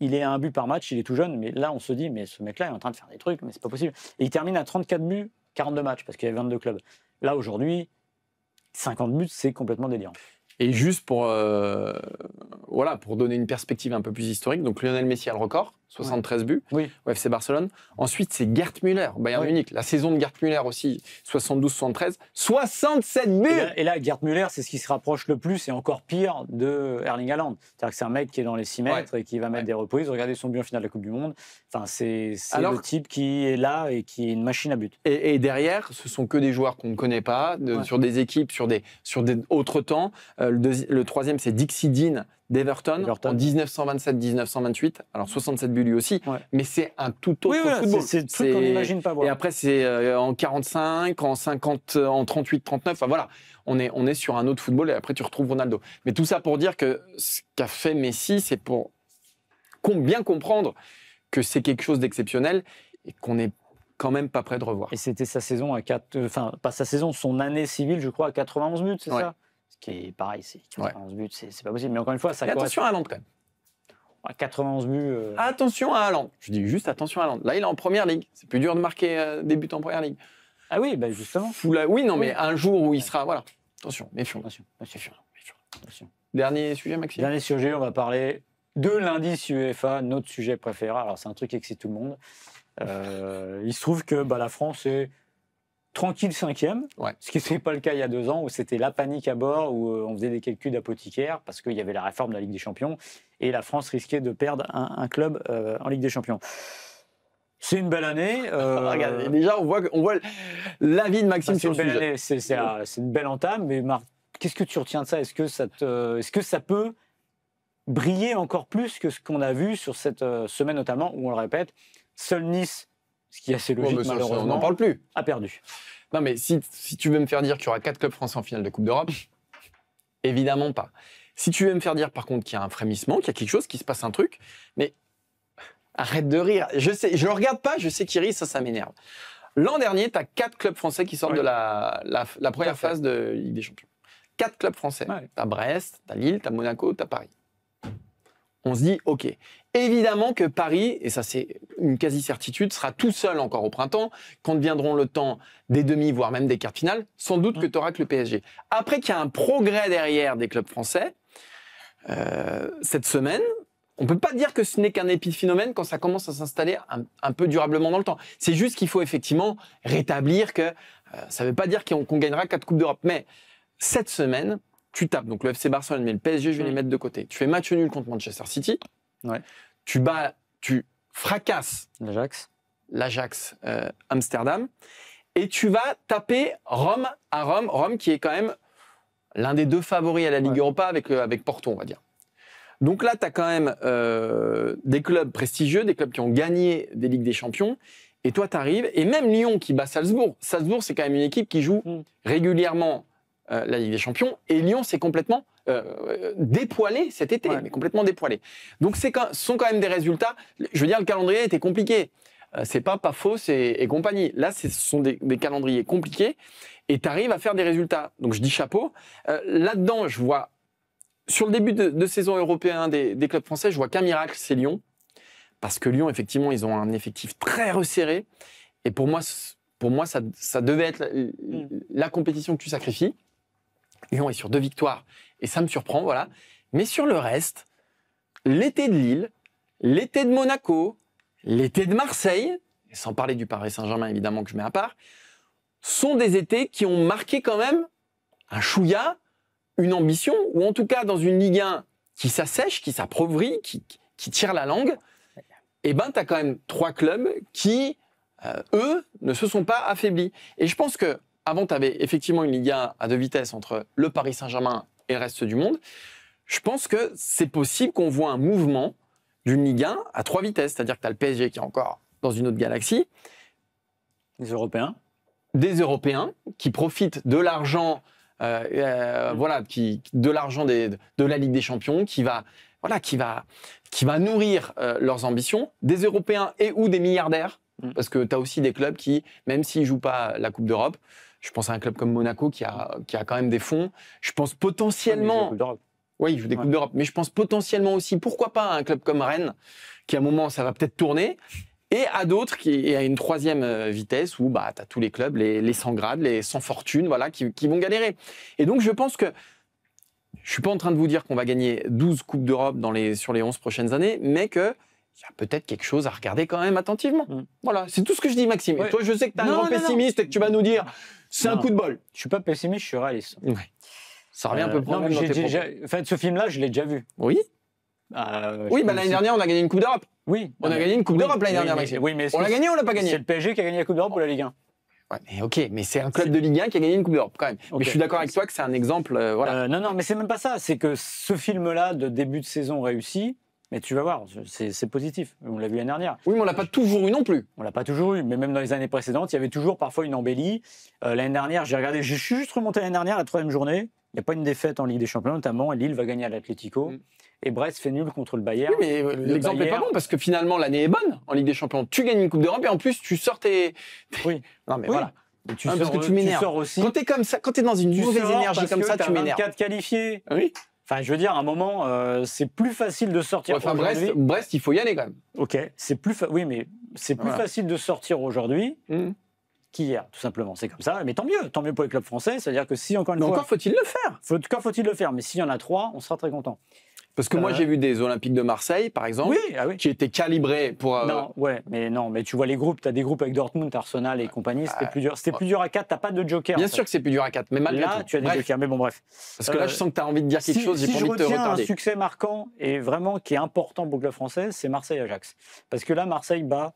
il est à un but par match, il est tout jeune, mais là, on se dit, mais ce mec-là est en train de faire des trucs, mais c'est pas possible. Et il termine à 34 buts, 42 matchs, parce qu'il y avait 22 clubs. Là, aujourd'hui, 50 buts, c'est complètement délirant. Et juste pour donner une perspective un peu plus historique, donc Lionel Messi a le record, 73 buts au FC Barcelone. Ensuite, c'est Gerd Müller, Bayern Munich. La saison de Gerd Müller aussi, 72-73, 67 buts. Et là, Gerd Müller, c'est ce qui se rapproche le plus et encore pire de Erling Haaland. C'est-à-dire que c'est un mec qui est dans les 6 mètres et qui va mettre des reprises. Regardez son but en finale de la Coupe du Monde. Enfin, c'est le type qui est là et qui est une machine à but. Et derrière, ce sont que des joueurs qu'on ne connaît pas, sur des équipes, sur des autres temps. Le troisième, c'est Dixie Dean d'Everton en 1927-1928. Alors 67 buts lui aussi, mais c'est un tout autre football. C'est le truc qu'on n'imagine pas voir. Et après, c'est en 45, en 50, en 38-39. Enfin voilà, on est sur un autre football et après tu retrouves Ronaldo. Mais tout ça pour dire que ce qu'a fait Messi, c'est pour bien comprendre que c'est quelque chose d'exceptionnel et qu'on n'est quand même pas prêt de revoir. Et c'était sa saison pas sa saison, son année civile, je crois, à 91 buts, c'est ça? Ce qui est pareil, c'est 91 buts, c'est pas possible. Mais encore une fois, ça attention à Haaland quand même. 91 buts. Attention à Haaland. Je dis juste attention à Haaland. Là, il est en première ligue. C'est plus dur de marquer des buts en première ligue. Ah oui, bah justement. Mais un jour où il sera. Voilà. Attention, méfions. Attention. Dernier sujet, Maxime. Dernier sujet, on va parler de l'indice UEFA, notre sujet préféré. Alors, c'est un truc qui excite tout le monde. Il se trouve que la France est tranquille 5e, ce qui n'était pas le cas il y a 2 ans, où c'était la panique à bord, où on faisait des calculs d'apothicaire, parce qu'il y avait la réforme de la Ligue des Champions, et la France risquait de perdre un club en Ligue des Champions. C'est une belle année. Regardez, déjà, on voit l'avis de Maxime sur le sujet. C'est une belle entame, mais Marc, qu'est-ce que tu retiens de ça? Est-ce que ça peut briller encore plus que ce qu'on a vu sur cette semaine, notamment, où on le répète, seul Nice, ce qui est assez logique, malheureusement, on n'en parle plus, a perdu. Non, mais si tu veux me faire dire qu'il y aura 4 clubs français en finale de Coupe d'Europe, évidemment pas. Si tu veux me faire dire, par contre, qu'il y a un frémissement, qu'il y a quelque chose, qu'il se passe un truc, mais arrête de rire. Je sais, je le regarde pas, je sais qu'il rit, ça m'énerve. L'an dernier, tu as 4 clubs français qui sortent de la première phase de Ligue des Champions. 4 clubs français. Tu as Brest, tu as Lille, tu as Monaco, tu as Paris. On se dit, OK. Évidemment que Paris, et ça c'est une quasi-certitude, sera tout seul encore au printemps, quand viendront le temps des demi, voire même des quarts de finale, sans doute que tu auras que le PSG. Après qu'il y a un progrès derrière des clubs français, cette semaine, on ne peut pas dire que ce n'est qu'un épiphénomène quand ça commence à s'installer un peu durablement dans le temps. C'est juste qu'il faut effectivement rétablir que ça ne veut pas dire qu'on gagnera 4 Coupes d'Europe. Mais cette semaine, tu tapes donc le FC Barcelone, mais le PSG, je vais les mettre de côté. Tu fais match nul contre Manchester City. Tu fracasses l'Ajax Amsterdam. Et tu vas taper Rome à Rome. Rome qui est quand même l'un des 2 favoris à la Ligue Europa avec Porto, on va dire. Donc là, tu as quand même des clubs prestigieux, des clubs qui ont gagné des Ligues des Champions. Et toi, tu arrives. Et même Lyon qui bat Salzbourg. Salzbourg, c'est quand même une équipe qui joue régulièrement la Ligue des Champions. Et Lyon, c'est complètement dépoilé cet été, mais complètement dépoilé. Donc, ce sont quand même des résultats. Je veux dire, le calendrier était compliqué. C'est pas Fos et compagnie. Là, ce sont des calendriers compliqués. Et tu arrives à faire des résultats. Donc, je dis chapeau. Là-dedans, je vois... Sur le début de saison européen des clubs français, je vois qu'un miracle, c'est Lyon. Parce que Lyon, effectivement, ils ont un effectif très resserré. Et pour moi ça devait être la compétition que tu sacrifies. Lyon est sur 2 victoires. Et ça me surprend, voilà. Mais sur le reste, l'été de Lille, l'été de Monaco, l'été de Marseille, et sans parler du Paris Saint-Germain, évidemment, que je mets à part, sont des étés qui ont marqué quand même un chouïa, une ambition, ou en tout cas dans une Ligue 1 qui s'assèche, qui s'appauvrit, qui tire la langue, et ben tu as quand même 3 clubs qui, eux, ne se sont pas affaiblis. Et je pense que avant, tu avais effectivement une Ligue 1 à 2 vitesses entre le Paris Saint-Germain et le reste du monde. Je pense que c'est possible qu'on voit un mouvement d'une Ligue 1 à 3 vitesses. C'est-à-dire que tu as le PSG qui est encore dans une autre galaxie. Les Européens. Des Européens qui profitent de l'argent, de l'argent de la Ligue des Champions, qui va nourrir leurs ambitions. Des Européens et ou des milliardaires. Parce que tu as aussi des clubs qui, même s'ils ne jouent pas la Coupe d'Europe, je pense à un club comme Monaco qui a quand même des fonds. Je pense potentiellement... Oui, il joue des Coupes d'Europe. Mais je pense potentiellement aussi, pourquoi pas, à un club comme Rennes, qui à un moment, ça va peut-être tourner, et à d'autres, et à une troisième vitesse, où tu as tous les clubs, les sans grade, les sans fortune, qui vont galérer. Et donc, je pense que je ne suis pas en train de vous dire qu'on va gagner 12 Coupes d'Europe sur les 11 prochaines années, mais que il y a peut-être quelque chose à regarder quand même attentivement. Voilà, c'est tout ce que je dis, Maxime. Ouais. Et toi, je sais que tu es un grand pessimiste et que tu vas nous dire c'est un coup de bol. Je ne suis pas pessimiste, je suis réaliste. Ouais. Ça revient un peu prendre dans tes propos. En fait, ce film-là, je l'ai déjà vu. Oui. L'année dernière, on a gagné une Coupe d'Europe. Oui. On a gagné une Coupe d'Europe l'année dernière, Maxime. Oui, mais on l'a gagné ou on l'a pas gagné? C'est le PSG qui a gagné la Coupe d'Europe ou la Ligue 1? Ouais, mais ok, mais c'est un club de Ligue 1 qui a gagné une Coupe d'Europe quand même. Okay. Mais je suis d'accord avec toi que c'est un exemple. Non, mais c'est même pas ça. C'est que ce film-là de début de saison réussi. Mais tu vas voir, c'est positif. On l'a vu l'année dernière. Oui, mais on l'a pas toujours eu non plus. On l'a pas toujours eu, mais même dans les années précédentes, il y avait toujours parfois une embellie. L'année dernière, je suis juste remonté l'année dernière, la 3e journée. Il n'y a pas une défaite en Ligue des Champions, notamment. Et Lille va gagner à l'Atlético. Et Brest fait nul contre le Bayern. Oui, mais l'exemple n'est pas bon parce que finalement, l'année est bonne en Ligue des Champions. Tu gagnes une Coupe d'Europe et en plus, tu sors tes. Oui. Non, mais voilà. Mais parce que tu m'énerves aussi. Quand tu es comme ça, quand tu es dans une mauvaise énergie comme ça, tu m'énerves. 24 qualifiés. Oui. Enfin, je veux dire, à un moment, c'est plus facile de sortir aujourd'hui. Brest, il faut y aller quand même. Ok, oui, mais c'est plus facile de sortir aujourd'hui qu'hier, tout simplement. C'est comme ça. Mais tant mieux pour les clubs français. C'est-à-dire que si encore une fois. Encore faut-il le faire. Encore faut-il le faire. Mais s'il y en a 3, on sera très content. Parce que moi, j'ai vu des Olympiques de Marseille, par exemple, qui étaient calibrés pour. Mais tu vois les groupes. Tu as des groupes avec Dortmund, Arsenal et compagnie. C'était plus dur. C'était plus dur à 4. Tu n'as pas de joker. Bien sûr que c'est plus dur à 4. Mais malgré là, tout. Tu as des jokers. Mais bon, bref. Parce que là, je sens que tu as envie de dire quelque chose. J'ai pas envie de te retarder. Un succès marquant et vraiment qui est important pour le club français, c'est Marseille-Ajax. Parce que là, Marseille bat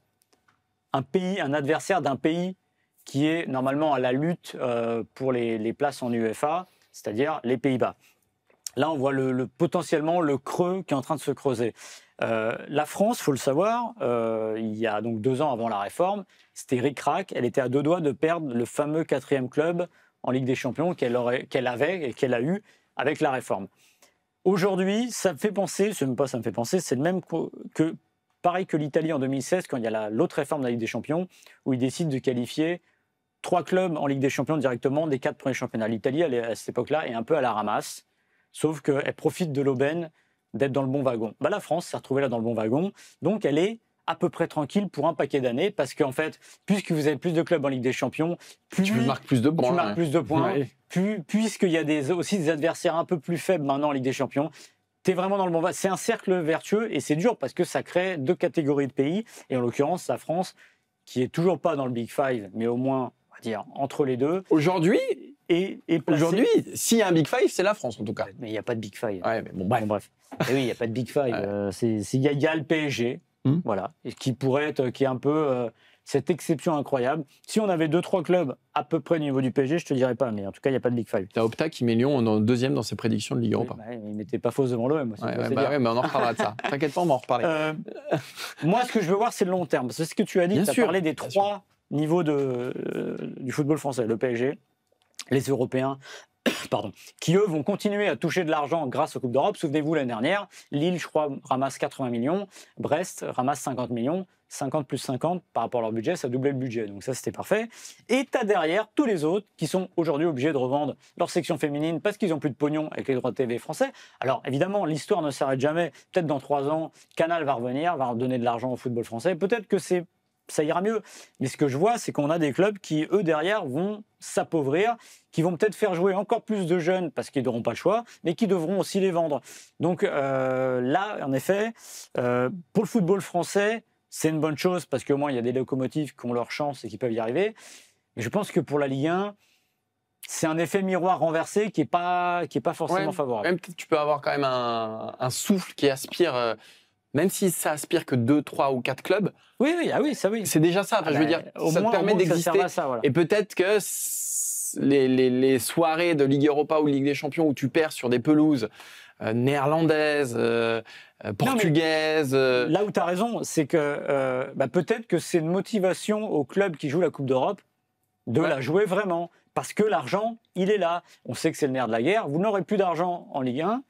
un adversaire d'un pays qui est normalement à la lutte pour les places en UEFA, c'est-à-dire les Pays-Bas. Là, on voit potentiellement le creux qui est en train de se creuser. La France, il faut le savoir, il y a donc 2 ans avant la réforme, c'était ric-rac. Elle était à 2 doigts de perdre le fameux 4e club en Ligue des Champions qu'elle avait et qu'elle a eu avec la réforme. Aujourd'hui, ça me fait penser, c'est le même que pareil que l'Italie en 2016, quand il y a l'autre réforme de la Ligue des Champions, où ils décident de qualifier 3 clubs en Ligue des Champions directement des 4 premiers championnats. L'Italie, à cette époque-là, est un peu à la ramasse. Sauf qu'elle profite de l'aubaine d'être dans le bon wagon. La France s'est retrouvée là dans le bon wagon, donc elle est à peu près tranquille pour un paquet d'années, parce qu'en fait, puisque vous avez plus de clubs en Ligue des Champions, tu marques plus de points. Puisqu'il y a aussi des adversaires un peu plus faibles maintenant en Ligue des Champions, tu es vraiment dans le bon wagon. C'est un cercle vertueux et c'est dur parce que ça crée 2 catégories de pays, et en l'occurrence, la France, qui est toujours pas dans le Big Five, mais au moins, on va dire, entre les deux. Aujourd'hui, s'il y a un Big Five, c'est la France en tout cas. Mais il n'y a pas de Big Five. Ouais, mais bon, bref. Et oui, il n'y a pas de Big Five. Il y a le PSG, voilà, qui pourrait être, qui est un peu cette exception incroyable. Si on avait 2-3 clubs à peu près au niveau du PSG, je te dirais pas, mais en tout cas, il n'y a pas de Big Five. T'as Opta qui met Lyon en 2e dans ses prédictions de Ligue Europa. Il mettait pas fausse devant l'OM. Mais on en reparlera de ça. T'inquiète pas, on va en reparler. Moi, ce que je veux voir, c'est le long terme. C'est ce que tu as dit. Tu as parlé des 3 niveaux du football français. Le PSG, les Européens, qui eux vont continuer à toucher de l'argent grâce aux Coupes d'Europe. Souvenez-vous, l'année dernière, Lille, je crois, ramasse 80 millions, Brest ramasse 50 millions, 50 plus 50 par rapport à leur budget, ça doublait le budget. Donc ça, c'était parfait. Et tu as derrière tous les autres qui sont aujourd'hui obligés de revendre leur section féminine parce qu'ils n'ont plus de pognon avec les droits de TV français. Alors évidemment, l'histoire ne s'arrête jamais. Peut-être dans 3 ans, Canal va revenir, va donner de l'argent au football français. Peut-être que ça ira mieux. Mais ce que je vois, c'est qu'on a des clubs qui, eux, derrière, vont s'appauvrir, qui vont peut-être faire jouer encore plus de jeunes parce qu'ils n'auront pas le choix, mais qui devront aussi les vendre. Donc là, en effet, pour le football français, c'est une bonne chose parce qu'au moins, il y a des locomotives qui ont leur chance et qui peuvent y arriver. Mais je pense que pour la Ligue 1, c'est un effet miroir renversé qui n'est pas forcément favorable. Même tu peux avoir quand même un souffle qui aspire... Même si ça aspire que 2, 3 ou 4 clubs, oui. C'est déjà ça. Enfin, je veux dire, ça te permet d'exister. Voilà. Et peut-être que les soirées de Ligue Europa ou Ligue des Champions où tu perds sur des pelouses néerlandaises, portugaises. Là où tu as raison, c'est que peut-être que c'est une motivation aux clubs qui jouent la Coupe d'Europe de la jouer vraiment. Parce que l'argent, il est là. On sait que c'est le nerf de la guerre. Vous n'aurez plus d'argent en Ligue 1.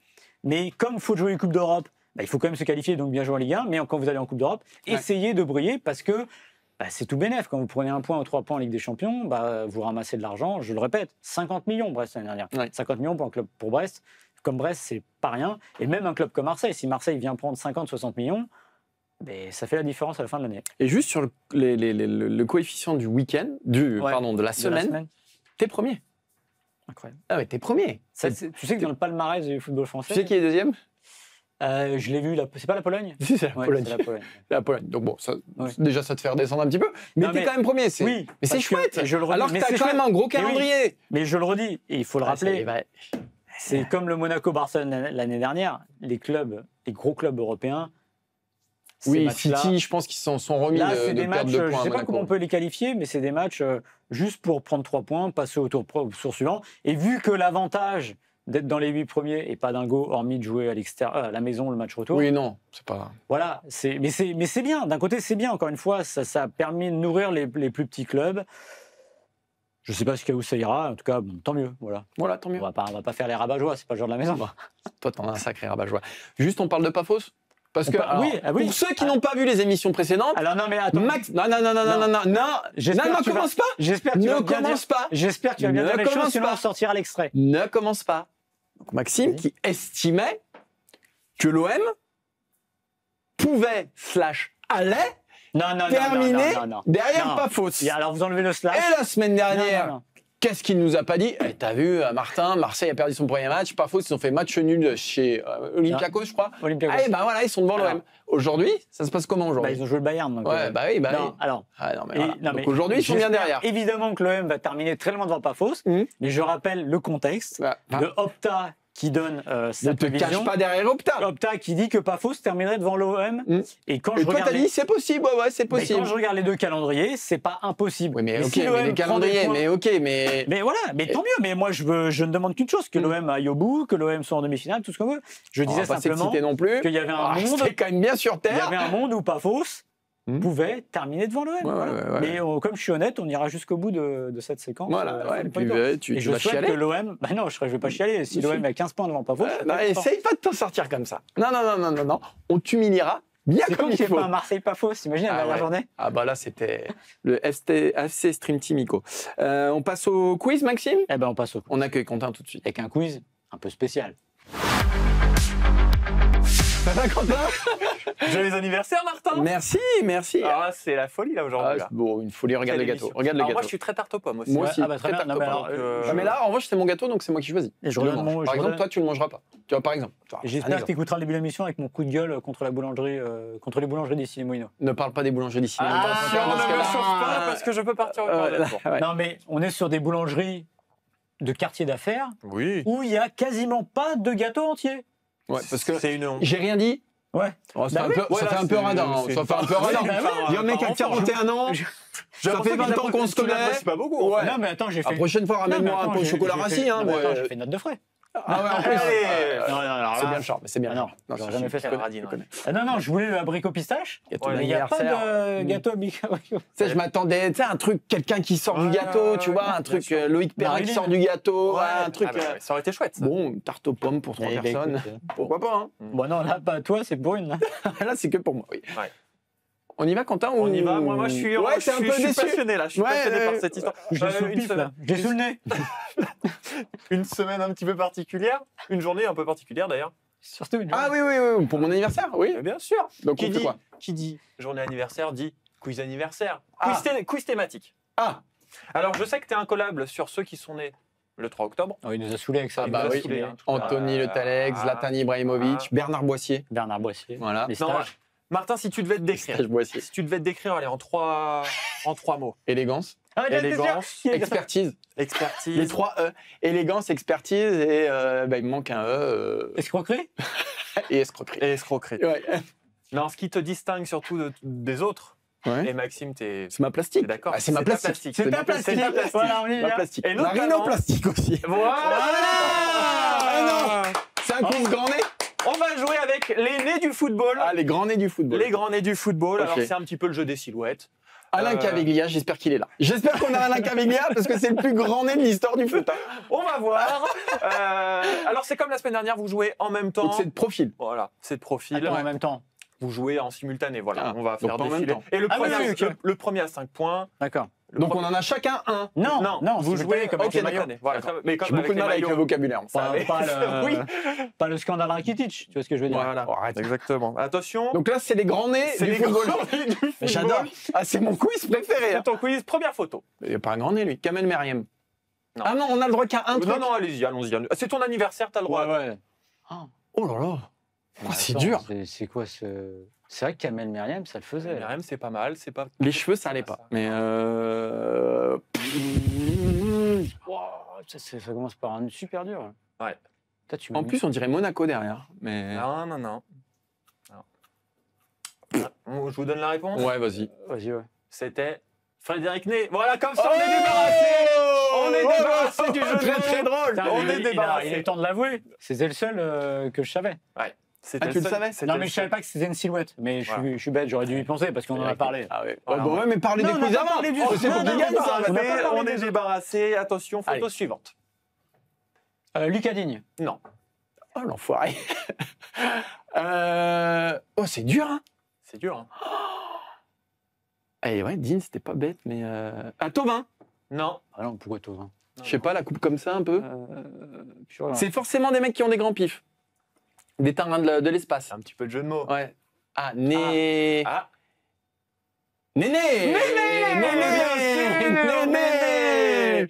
Mais comme il faut jouer les Coupes d'Europe, il faut quand même se qualifier, donc bien jouer en Ligue 1. Mais quand vous allez en Coupe d'Europe, essayez de briller parce que c'est tout bénef. Quand vous prenez 1 point ou 3 points en Ligue des Champions, vous ramassez de l'argent. Je le répète, 50 millions Brest l'année dernière. 50 millions pour un club pour Brest. Comme Brest, c'est pas rien. Et même un club comme Marseille, si Marseille vient prendre 50-60 millions, ça fait la différence à la fin de l'année. Et juste sur le coefficient du week-end, de la semaine, t'es premier. Incroyable. Ah ouais, t'es premier. Tu sais que dans le palmarès du football français... Tu sais qui est deuxième? Je l'ai vu, c'est pas la Pologne? Si, c'est la Pologne. La Pologne. Donc bon, déjà, ça te fait redescendre un petit peu. Mais t'es quand même premier. Oui, mais c'est chouette. Alors que t'as quand même un gros calendrier. Mais je le redis, et il faut le rappeler. C'est comme le Monaco-Barcelone l'année dernière. Les gros clubs européens... Oui, City, je pense qu'ils s'en sont remis de perdre 2 points. Je ne sais pas comment on peut les qualifier, mais c'est des matchs juste pour prendre 3 points, passer au tour suivant. Et vu que l'avantage d'être dans les 8 premiers et pas dingo, hormis de jouer à l'extérieur, à la maison le match retour. Oui, non, c'est pas. Voilà, mais c'est bien. D'un côté, c'est bien. Encore une fois, ça a permis de nourrir les plus petits clubs. Je ne sais pas jusqu'à où ça ira. En tout cas, tant mieux. Voilà, tant mieux. On va pas faire les rabat-joie. C'est pas le genre de la maison. Toi, t'en as un sacré rabat-joie. Juste, on parle de Pafos. Parce que pour ceux qui n'ont pas vu les émissions précédentes, alors non mais attends, Max, non, commence pas. J'espère que tu vas bien dire. J'espère que tu vas bien dire les choses, sinon on sortira l'extrait. Ne commence pas. Donc Maxime qui estimait que l'OM pouvait allait terminer derrière Pafos. Alors vous enlevez le slash. Et la semaine dernière. Qu'est-ce qu'il nous a pas dit? T'as vu, Martin, Marseille a perdu son premier match. Parfois, ils ont fait match nul chez Olympiakos, je crois. Voilà, ils sont devant l'OM. Aujourd'hui, ça se passe comment aujourd'hui? Ils ont joué le Bayern. Donc, oui. Alors, donc aujourd'hui, ils sont bien derrière. Évidemment que l'OM va terminer très loin devant Pafos. Mais je rappelle le contexte de Opta qui donne sa prévision. Ne te cache pas derrière Opta. Opta qui dit que Pafos terminerait devant l'OM. Et quand toi, t'as dit c'est possible, c'est possible. Mais quand je regarde les deux calendriers, c'est pas impossible. Oui, mais les calendriers, mais voilà, mais tant mieux. Mais moi, je ne demande qu'une chose, que l'OM aille au bout, que l'OM soit en demi-finale, tout ce qu'on veut. Je disais simplement qu'il y avait un monde. C'était quand même bien sur terre. Il y avait un monde où Pafos pouvait terminer devant l'OM. Mais comme je suis honnête, on ira jusqu'au bout de cette séquence. Tu je vas souhaite chialer. que l'OM... non, je ne vais pas chialer. Si l'OM a 15 points devant Pafos... essaye pas de t'en sortir comme ça. Non. On t'humiliera bien comme il faut. C'est pas un Marseille-Pafos, t'imagines, la dernière journée. Là, c'était le FC Stream Team ICO. On passe au quiz, Maxime? On passe au quiz. On accueille Quentin tout de suite. Avec un quiz un peu spécial. Ça va, Quentin? Joyeux anniversaire, Martin! Merci. C'est la folie là aujourd'hui. Une folie, regarde le gâteau. Moi, je suis très tarte aux pommes aussi. Moi aussi. Très bien. Mais là, en revanche, c'est mon gâteau, donc c'est moi qui choisis. Par exemple, toi, tu le mangeras pas. Tu vois, par exemple. J'espère que tu écouteras le début de l'émission avec mon coup de gueule contre la boulangerie, contre les boulangeries d'ici les Moulineaux. Ne parle pas des boulangeries d'ici. Attention, ne me chauffe pas parce que je peux partir au corps. Non, mais on est sur des boulangeries de quartier d'affaires où il n'y a quasiment pas de gâteau entier. Ouais, parce que c'est une honte. J'ai rien dit. Ouais. Ça fait un peu radin. Il y a un mec à 41 ans. Ça fait 20 ans qu'on se connaît. C'est pas beaucoup. Non, mais attends, j'ai fait. La prochaine fois, ramène-moi un pot de chocolat rassis. J'ai fait note de frais. En plus. C'est bien le charme, c'est bien. Non, j'ai jamais fait ça. Non, je voulais l'abricot pistache. Il n'y a pas de gâteau abricot. Je m'attendais, un truc, quelqu'un qui sort du gâteau, tu vois, un truc, Loïc Perrin qui sort du gâteau, un truc. Ça aurait été chouette. Bon, tarte aux pommes pour 3 personnes. Pourquoi pas, hein? Bon, non, là, pas toi, c'est pour une. Là, c'est que pour moi, oui. On y va, Quentin? On y va. Moi, je suis passionné là. Je suis passionné par cette histoire. J'ai sous le nez. Une semaine un petit peu particulière. Une journée un peu particulière d'ailleurs. Surtout une. Ah oui, pour mon anniversaire, oui. Bien sûr. Donc on fait quoi? Qui dit journée anniversaire dit quiz anniversaire. Quiz thématique. Alors, je sais que tu es incollable sur ceux qui sont nés le 3 octobre. Il nous a saoulés avec ça. Anthony Le Talec, Zlatan Ibrahimovic, Bernard Boissier. Voilà. Les stages. Martin, si tu devais te décrire, allez, en trois mots. Élégance. Élégance. Expertise. Les 3 E. Élégance, expertise et il me manque un E. Escroquerie. Et escroquerie. Ouais. Non, ce qui te distingue surtout des autres, Et Maxime, t'es C'est ma plastique. d'accord? Ah, c'est ma plastique. C'est ta plastique. Voilà, on y Ma vient. plastique. Et La notamment- rhinoplastique aussi. Voilà. Ah non. C'est un coup de grand nez. On va jouer avec les nez du football. Ah, les grands nez du football. Les grands nez du football. Ok. Alors, c'est un petit peu le jeu des silhouettes. Alain Caviglia, j'espère qu'il est là. J'espère qu'on a Alain Caviglia parce que c'est le plus grand nez de l'histoire du foot. Hein. On va voir. Alors, c'est comme la semaine dernière, vous jouez en même temps. Donc c'est de profil. Voilà, c'est de profil. Attends, en même temps. Vous jouez en simultané. Voilà, Ah, on va donc faire pas en même défiler. temps. Et le Ah oui, premier, oui, ok. le premier à 5 points. D'accord. Le Donc premier- on en a chacun un. Non, vous jouez comme ok, avec les maillots. simultané. Voilà, mais comme J'ai beaucoup avec de les mal avec le maillots. vocabulaire. Pas, Oui. pas le scandale Rakitic, tu vois ce que je veux dire. Voilà, Oh, arrête. exactement. Attention, Donc là, c'est les grands nez c'est du les football. grands nez du football. Mais j'adore. Ah, c'est mon quiz préféré. C'est Hein. ton quiz, première photo. Il n'y a pas un grand nez, lui. Kamel Meriem. Non. Ah non, on a le droit qu'à un truc. Non, non, allez-y, allons-y. C'est ton anniversaire, t'as le droit. Ouais. Oh là là. Oh, c'est Attends, dur. C'est quoi ce. C'est vrai que Kamel Meriem, ça le faisait. Myriam, c'est pas mal, c'est pas. Les cheveux, ça allait pas. Mais Wow, ça commence par un super dur. Ouais. Toi, tu en plus, on dirait Monaco derrière. Mais Non, non, non. Non. Ah, je vous donne la réponse. ouais, vas-y. Vas-y, ouais. C'était Frédéric Ney. Voilà, comme ça, Oh on est débarrassé. On est débarrassé du jeu de Très mots. très drôle. Putain, On il- est il débarrassé. est temps de l'avouer. C'était le seul que je savais. C'était Ah, tu le seul- savais c'était Non, le mais je seul. savais pas que c'était une silhouette. Mais Voilà. je suis bête, j'aurais dû y penser parce qu'on en a parlé. Ah ouais. Voilà, Bon, on- ouais, mais parlez Non, des on a quiz pas avant. parlé du- Oh, c'est Non, pour non, qu'il non, gagne non, ça. on a pas parlé Mais on des est autres. débarrassé. Attention, photo Allez. suivante. Lucas Digne. Non. Oh l'enfoiré. Oh, c'est dur, hein. C'est dur, hein. Eh ouais, Dean, c'était pas bête, mais. Ah, Thauvin. Non. Ah non, pourquoi toi Je sais pas, la coupe comme ça un peu. Purée. C'est forcément des mecs qui ont des grands pifs. Des tarins de l'espace. Un petit peu de jeu de mots. Ouais. Ah, Né. Ah. Néné Néné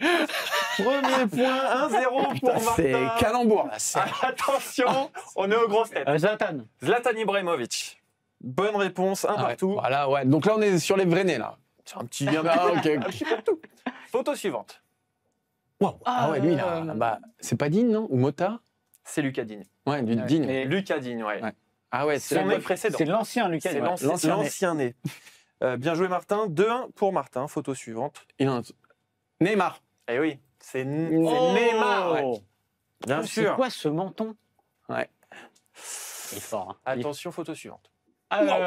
Premier point, 1-0 pour Putain, c'est Martin. calembour, là. c'est- Attention, on est aux grosses têtes. Zlatan. Zlatan Ibrahimovic. Bonne réponse, un Ah ouais, partout. Voilà, ouais. Donc là, on est sur les vrais nez, là. C'est un petit Ah, ok. un petit peu de tout. Photo suivante. Wow. Ah ouais, lui, là. Bah, c'est pas Dean, non? Ou Mota? C'est Lucas Digne. Ouais, du Ouais. Dean. Et- Lucas Digne, ouais. Ouais. Ah ouais, c'est Son la nez précédent. C'est l'ancien Lucas C'est Digne. l'ancien nez. Bien joué Martin. 2-1 pour Martin. Photo suivante. Il en a- Neymar. Eh oui, c'est Oh. Neymar. Ouais. Bien C'est sûr. quoi ce menton Ouais. Il est fort. Hein. Attention, photo suivante.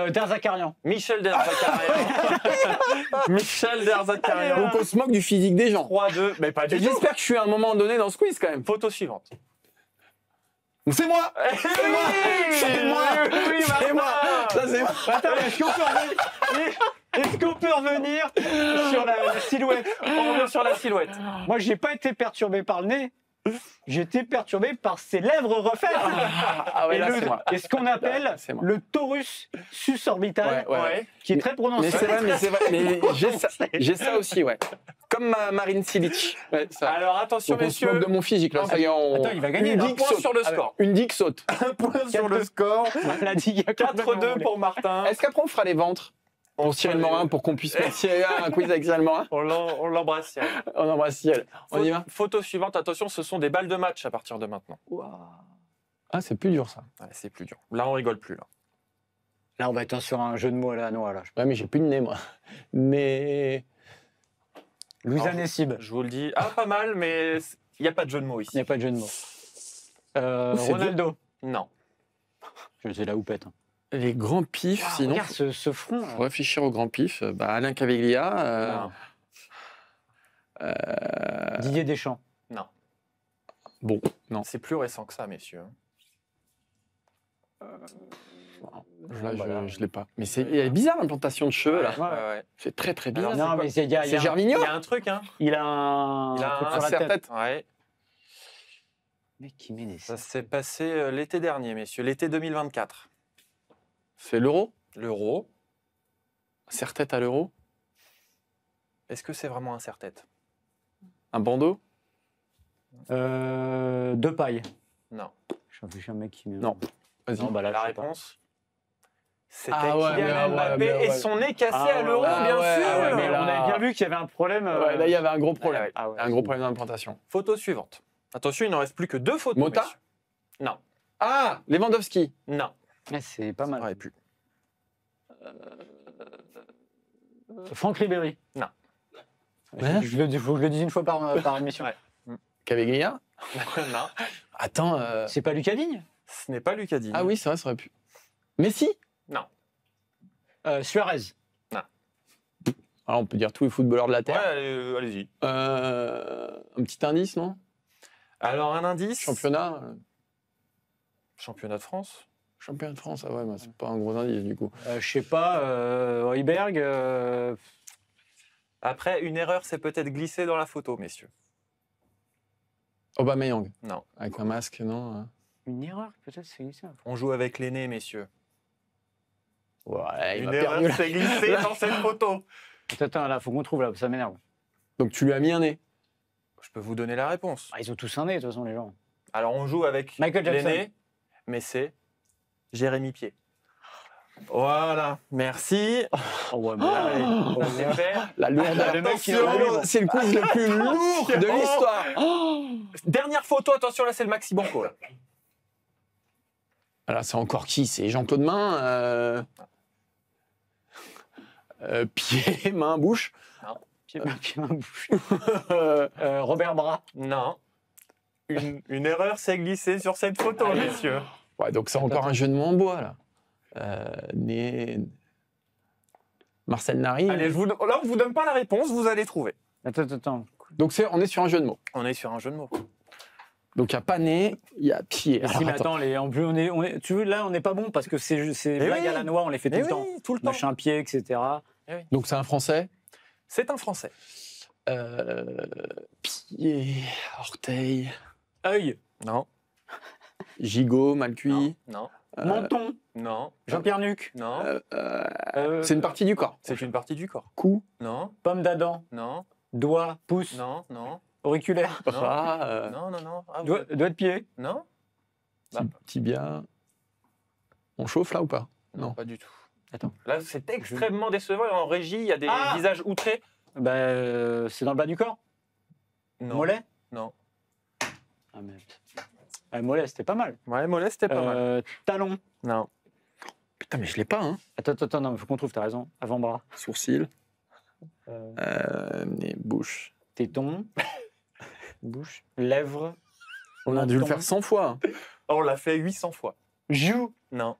Derzakarian. Michel Derzakarian. Michel Derzakarian. Donc on se moque du physique des gens. 3-2. Mais pas Et du tout. j'espère que je suis à un moment donné dans ce quiz quand même. Photo suivante. C'est moi. C'est moi. C'est moi. Oui, C'est moi. Ça, c'est moi. Attends, est-ce qu'on peut revenir sur la silhouette? On revient sur la silhouette. Moi, j'ai pas été perturbé par le nez. J'ai été perturbé par ses lèvres refaites. Ah ouais, et, là, le- c'est moi. et ce qu'on appelle C'est moi. le torus susorbital, Ouais, ouais. qui est très prononcé. Mais c'est vrai, mais c'est vrai. Mais j'ai ça aussi, ouais. Comme Marine Silic. Ouais, ça. Alors attention, Donc on se moque messieurs. de mon physique là. Ça y est, on... Attends, il va gagner. Une là. Un digue point saute. sur le score. Une digue saute. Un point sur le score. On l'a dit il y a 4-2 pour Martin. Est-ce qu'après on fera les ventres pour Cyril Morin pour qu'on puisse mettre un quiz avec Cyril Morin? On l'embrasse. Cyril. On embrasse Cyril. On y va? Photo suivante. Attention, ce sont des balles de match à partir de maintenant. Ah, c'est plus dur ça. Ouais, c'est plus dur. Là, on rigole plus. Là. Là, on va être sur un jeu de mots à la noix. Là. Ouais, mais j'ai plus de nez moi. Mais. Louisa Alors, Nessib. Je vous le dis. Ah, pas mal, mais il n'y a pas de jeu de mots Il ici. n'y a pas de jeu de mots. C'est Ronaldo. Non. C'est la houppette. hein. Les grands pifs, Waouh, sinon. regarde ce front. là. Faut réfléchir aux grands pifs. Bah, Alain Caviglia. Non. Didier Deschamps. Non. Bon, non. C'est plus récent que ça, messieurs. Là, je l'ai pas. Mais c'est il est bizarre l'implantation de cheveux là. Ouais. Ouais. C'est très très Alors, bizarre. Non, mais il y a, C'est Gervinho. Il y a un truc, hein. il a un, Il a truc un sur la serre-tête. Ouais. Mec qui met des Ça s'est passé l'été dernier, messieurs. L'été 2024. C'est l'euro. L'euro. Serre-tête à l'euro. Est-ce que c'est vraiment un serre-tête? Un bandeau. deux pailles. Non. Je réfléchis à un mec qui met. Non. Vas-y. Non, bah là, La je sais pas. réponse, c'était Ah ouais, Kylian mais Mbappé ouais, mais et ouais. son nez cassé Ah à l'euro, ouais, bien ouais, sûr. ah ouais, Mais là- on avait bien vu qu'il y avait un problème. Ouais, là, il y avait un gros problème. ouais. Ah ouais. Un gros problème d'implantation. Photo suivante. Attention, il n'en reste plus que 2 photos. Mota? messieurs. Non. Ah, Lewandowski. Non. Ouais, c'est pas mal. Ça aurait pu. Franck Ribéry. Non. Ouais. Faut que je le dise une fois par émission. Ouais. Caveglia? Non. Attends. C'est pas Lucas Digne? Ce n'est pas Lucas Digne. Ah oui, c'est vrai, ça aurait pu. Messi? Non. Suarez. Alors, on peut dire tous les footballeurs de la Ouais, Terre. allez-y. Un petit indice, non? Alors, un indice. Championnat? Championnat de France. Championnat de France, ah ouais, bah, c'est pas un gros indice du coup. Je sais pas, Heuberg. Après, une erreur s'est peut-être glissée dans la photo, messieurs. Aubameyang? Non. Avec un masque, non? Une erreur, peut-être, c'est ça. On joue avec l'aîné, messieurs. Ouais, il Une m'a perdu erreur là. s'est glissée dans cette photo. Attends, là, faut qu'on trouve, là, ça m'énerve. Donc tu lui as mis un nez? Je peux vous donner la réponse. Ah, ils ont tous un nez, de toute façon, les gens. Alors, on joue avec Michael Jackson. l'aîné, mais c'est Jérémy Pied. Voilà, merci. Oh, ouais, mais là, allez, Ça c'est fait. La lourdeur. Le mec qui- Attention. C'est le quiz le plus lourd de l'histoire. Dernière photo, attention, là c'est le Maxi Banco. Là. Alors c'est encore qui? C'est Jean-Claude Main, pied, main, bouche. Pied, main, bouche. Robert Bras. Non. Une erreur s'est glissée sur cette photo, Allez. messieurs. Ouais, donc c'est encore un jeu de mots en bois là. Né... Marcel Nari. Allez, là on vous donne pas la réponse, vous allez trouver. Attends. Donc on est sur un jeu de mots. On est sur un jeu de mots. Donc il n'y a pas nez, il y a pied. Mais Alors, si, mais attends. attends, en plus, tu veux, là, on n'est pas bon parce que c'est Eh blague oui. à la noix, on les fait tout Eh le temps. oui, tout le temps. Machin pied, etc. Donc c'est un français. C'est un Français. Pied, orteil, Œil, Non. gigot, mal cuit. Non. menton, Non. Jean-Pierre Nuc. Non. C'est une partie du corps. C'est une partie du corps. Cou. Non. Pomme d'Adam, Non. doigt, pouce, Non. Non. auriculaire, Non. Bras, Non. Ah, doigt de pied. Non. tibia. On chauffe là ou pas? Non. Pas du tout. Attends. Là, c'est extrêmement décevant. En régie, il y a des Ah visages outrés. C'est dans le bas du corps. Non. Mollet. Non. Ah merde. Mollet, c'était pas mal. Ouais, mollet, c'était pas mal. Talon. Non. Putain, mais je l'ai pas, hein. Attends, non, faut qu'on trouve, t'as raison. Avant-bras. Sourcil, Euh, nez, bouche. téton. Bouche. Lèvres. On a dû le menton, faire 100 fois. Oh, on l'a fait 800 fois. Joue. Non.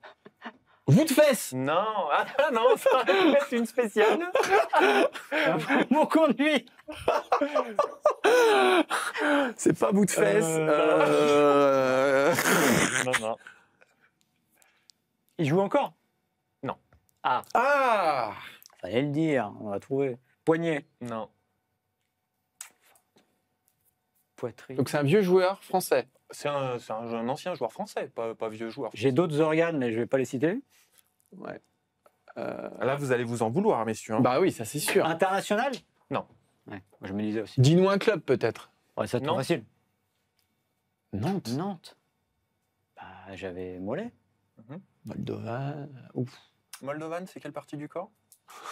Bout de fesses. Non. Ah non, ça c'est une spéciale. Mon conduit. C'est pas bout de fesses. Non. Il joue encore. Non. Ah. Fallait le dire, on va trouver. Poignet. Non. Poitrine. Donc c'est un vieux joueur français. C'est un ancien joueur français, pas vieux joueur. J'ai d'autres organes, mais je vais pas les citer. Ouais. Là, vous allez vous en vouloir, messieurs. hein. Bah oui, ça c'est sûr. International. Non. Ouais, moi, je me disais aussi. Dis-nous un club peut-être. Ouais, ça te Non. facile. Nantes. Nantes. Bah, j'avais Mollet. Moldova. Ouf. Moldovan, c'est quelle partie du corps?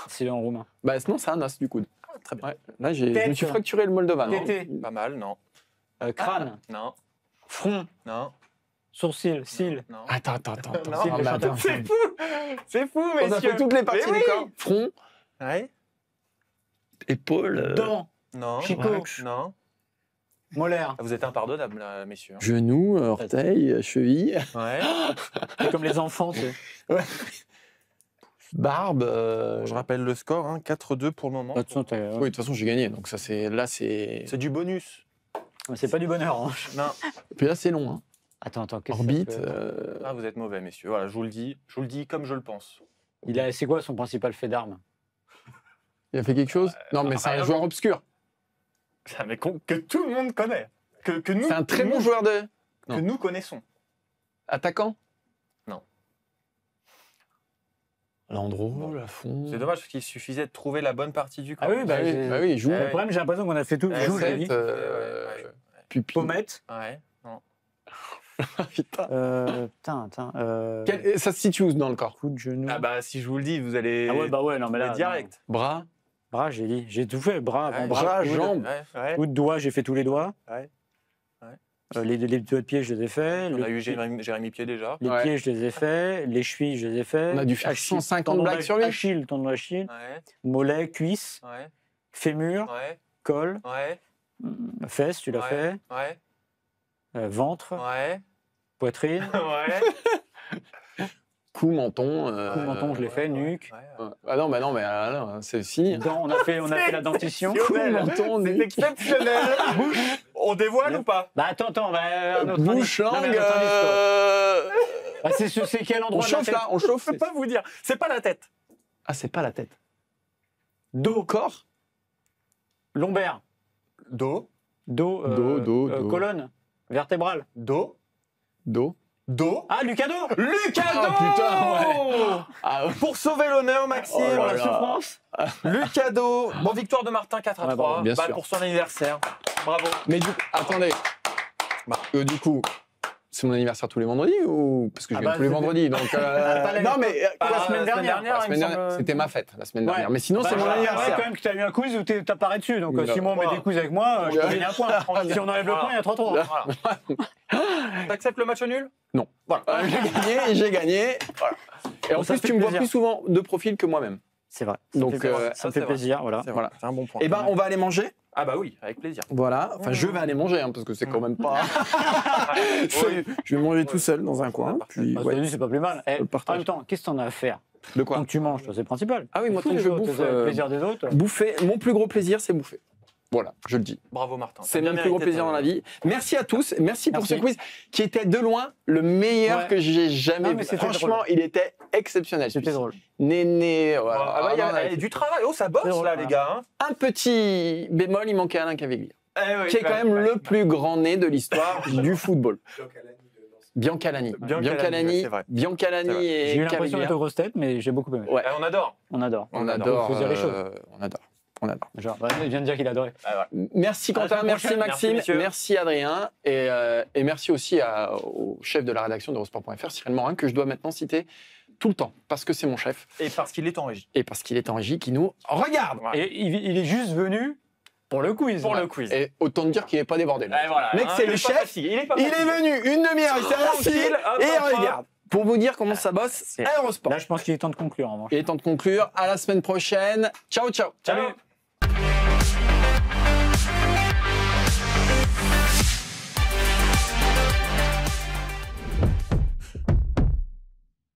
C'est en roumain. Bah non, c'est un os du coude. Ah, très bien. Ouais. Là, je me Tête. suis fracturé le moldovan. hein. Tété. Pas mal, non. Crâne. Non. Front. Non. Sourcil. Cils. Non. Attends. Non, c'est Ah, le mais chanteur. attends. C'est fou. C'est fou, On a messieurs. fait toutes les parties Mais du oui. corps. Front, Ouais. épaule, Dents. Non. Chicot. Non. Molaire. Ah, vous êtes impardonnable, là, messieurs. genou, orteil, cheville, Ouais. C'est comme les enfants, tu sais. barbe. Je rappelle le score, hein, 4-2 pour le moment. De toute façon, Oui, de toute façon, j'ai gagné. Donc ça, c'est là, c'est. C'est du bonus. c'est pas du bonheur. Hein. Non. Et puis là, c'est long. Hein. Attends, qu'est-ce Orbite. que ça peut- Ah, vous êtes mauvais, messieurs. Voilà, je vous le dis comme je le pense. C'est quoi son principal fait d'armes? Il a fait quelque chose? Non, mais c'est un rien. joueur obscur. C'est un mec que tout le monde connaît. Que nous, C'est un très bon joueur de. que Non. nous connaissons. Attaquant? Non. Landreau, Lafont. C'est dommage parce qu'il suffisait de trouver la bonne partie du corps. Ah oui, bah, Bah oui, il joue. Ouais. Le problème, j'ai l'impression qu'on a fait tout. Ouais, Joue, j'ai c'est- dit. ouais. Pupille. Pommette. Ouais. Non. Putain. Putain. Ça se situe où dans le corps? Coup de genou. Ah bah si je vous le dis, vous allez. Ah ouais, bah ouais, non, mais là. direct. Bras? non. Bras, j'ai dit. J'ai tout fait. Bras, Ouais, avant-bras. bras, coude, jambes. Ouais. Coude, doigt, j'ai fait tous les doigts. Ouais. Les doigts de pied, je les ai faits. On a eu Jérémy Pied déjà. Les pieds, je les ai faits. Les chevilles, je les ai faits. On a dû faire 150 blagues sur lui. Achille, tendon d'Achille. Ouais, Mollet, cuisse, ouais, fémur, ouais, col, ouais, fesses, tu l'as fait. ouais, Ventre, ouais, poitrine, ouais. Cou, menton. cou, menton, je l'ai fait, nuque. Ouais. Ah non, bah non, mais non, c'est fini. Dents, on a fait la dentition. Cou, menton, C'est nuque. exceptionnel. On dévoile ou pas? Bah attends, un autre Bouche, indice. Non, mais langue. un autre indice, toi. Ah, c'est quel On endroit de la chauffe tête là, on chauffe. Je peux pas vous dire. C'est pas la tête. Ah, c'est pas la tête. Dos, Corps. lombaire, Dos, Dos. colonne, vertébrale. dos, Dos. dos. Ah, Lucado. Lucado. Ah, putain, ouais. Ah, ouais. Pour sauver l'honneur, Maxime. Oh là La là. souffrance. Lucado. Bon, victoire de Martin 4 à Ouais, 3. bien Bah, sûr. pour son anniversaire. Bravo. Mais du coup, attendez. Du coup, c'est mon anniversaire tous les vendredis ou parce que je Ah viens bah, tous les c'est- vendredis donc Non, mais la semaine dernière, la semaine dernière, c'était ma fête la semaine dernière. Mais sinon, c'est mon Ouais, anniversaire. quand même que tu as eu un quiz où tu apparais dessus. Donc, Voilà. si moi on met des quiz avec moi, je te gagne un point. Si on enlève le point, il y a 3-3. Voilà. T'acceptes le match nul? Non. Voilà. J'ai gagné. Voilà. Et en Bon, ça plus, fait tu me vois plaisir. plus souvent de profil que moi-même. C'est vrai. Donc, ça me ça, fait c'est plaisir. Voilà. C'est Voilà. C'est un bon point. Et ben, on va aller manger. Ah bah oui, avec plaisir. Voilà. Enfin, je vais aller manger parce que c'est quand même pas. Je vais manger tout seul dans un coin. Puis, Ah, ouais. c'est pas plus mal. Le En partage. même temps, qu'est-ce que t'en as à faire? De quoi Quand tu manges, toi, c'est le principal. Ah oui, moi, Fous tant que les je autres, bouffe. c'est le plaisir des autres. Bouffer. Mon plus gros plaisir, c'est bouffer. Voilà, je le dis. Bravo Martin. C'est T'as bien mon plus gros mérité plaisir ta- dans la vie. Merci à tous. Merci pour Merci. ce quiz qui était de loin le meilleur Ouais. que j'ai jamais Non, mais vu. c'était Franchement, drôle. il était exceptionnel. C'était drôle. Néné. Voilà. Ah bah, il y non, a du travail. Oh, ça bosse C'est drôle, là, voilà. les gars. Hein. un petit bémol, il manquait Alain Caviglia, Eh oui, qui est quand même le plus grand nez de l'histoire du football. Biancalani. Biancalani, c'est vrai. Biancalani C'est vrai. et J'ai eu l'impression Caviglia. d'être grosse tête, mais j'ai beaucoup aimé. Ouais. On adore. On adore. On adore. adore. Faut dire les choses. On adore. On adore. Genre, il vient de dire qu'il adorait. Merci À la Quentin, semaine merci prochaine. Maxime, Merci, merci, messieurs. Adrien et merci aussi au chef de la rédaction d'Eurosport.fr, Cyril Morin, que je dois maintenant citer tout le temps parce que c'est mon chef Et parce qu'il est en régie. et parce qu'il est en régie qui nous regarde. Voilà. Et il est juste venu pour le quiz. Pour le quiz. Et autant te dire qu'il n'est pas débordé. là. Et voilà. Mec, Hein, c'est il le est pas chef. fatigué, Il est pas Il est fatigué. venu une demi-heure, il s'est assis Tranquille, hop, et hop, hop. regarde. Pour vous dire comment ça bosse, C'est- Eurosport. Là, je pense qu'il est temps de conclure en revanche. Il est temps de conclure. À la semaine prochaine. Ciao, ciao. Ciao.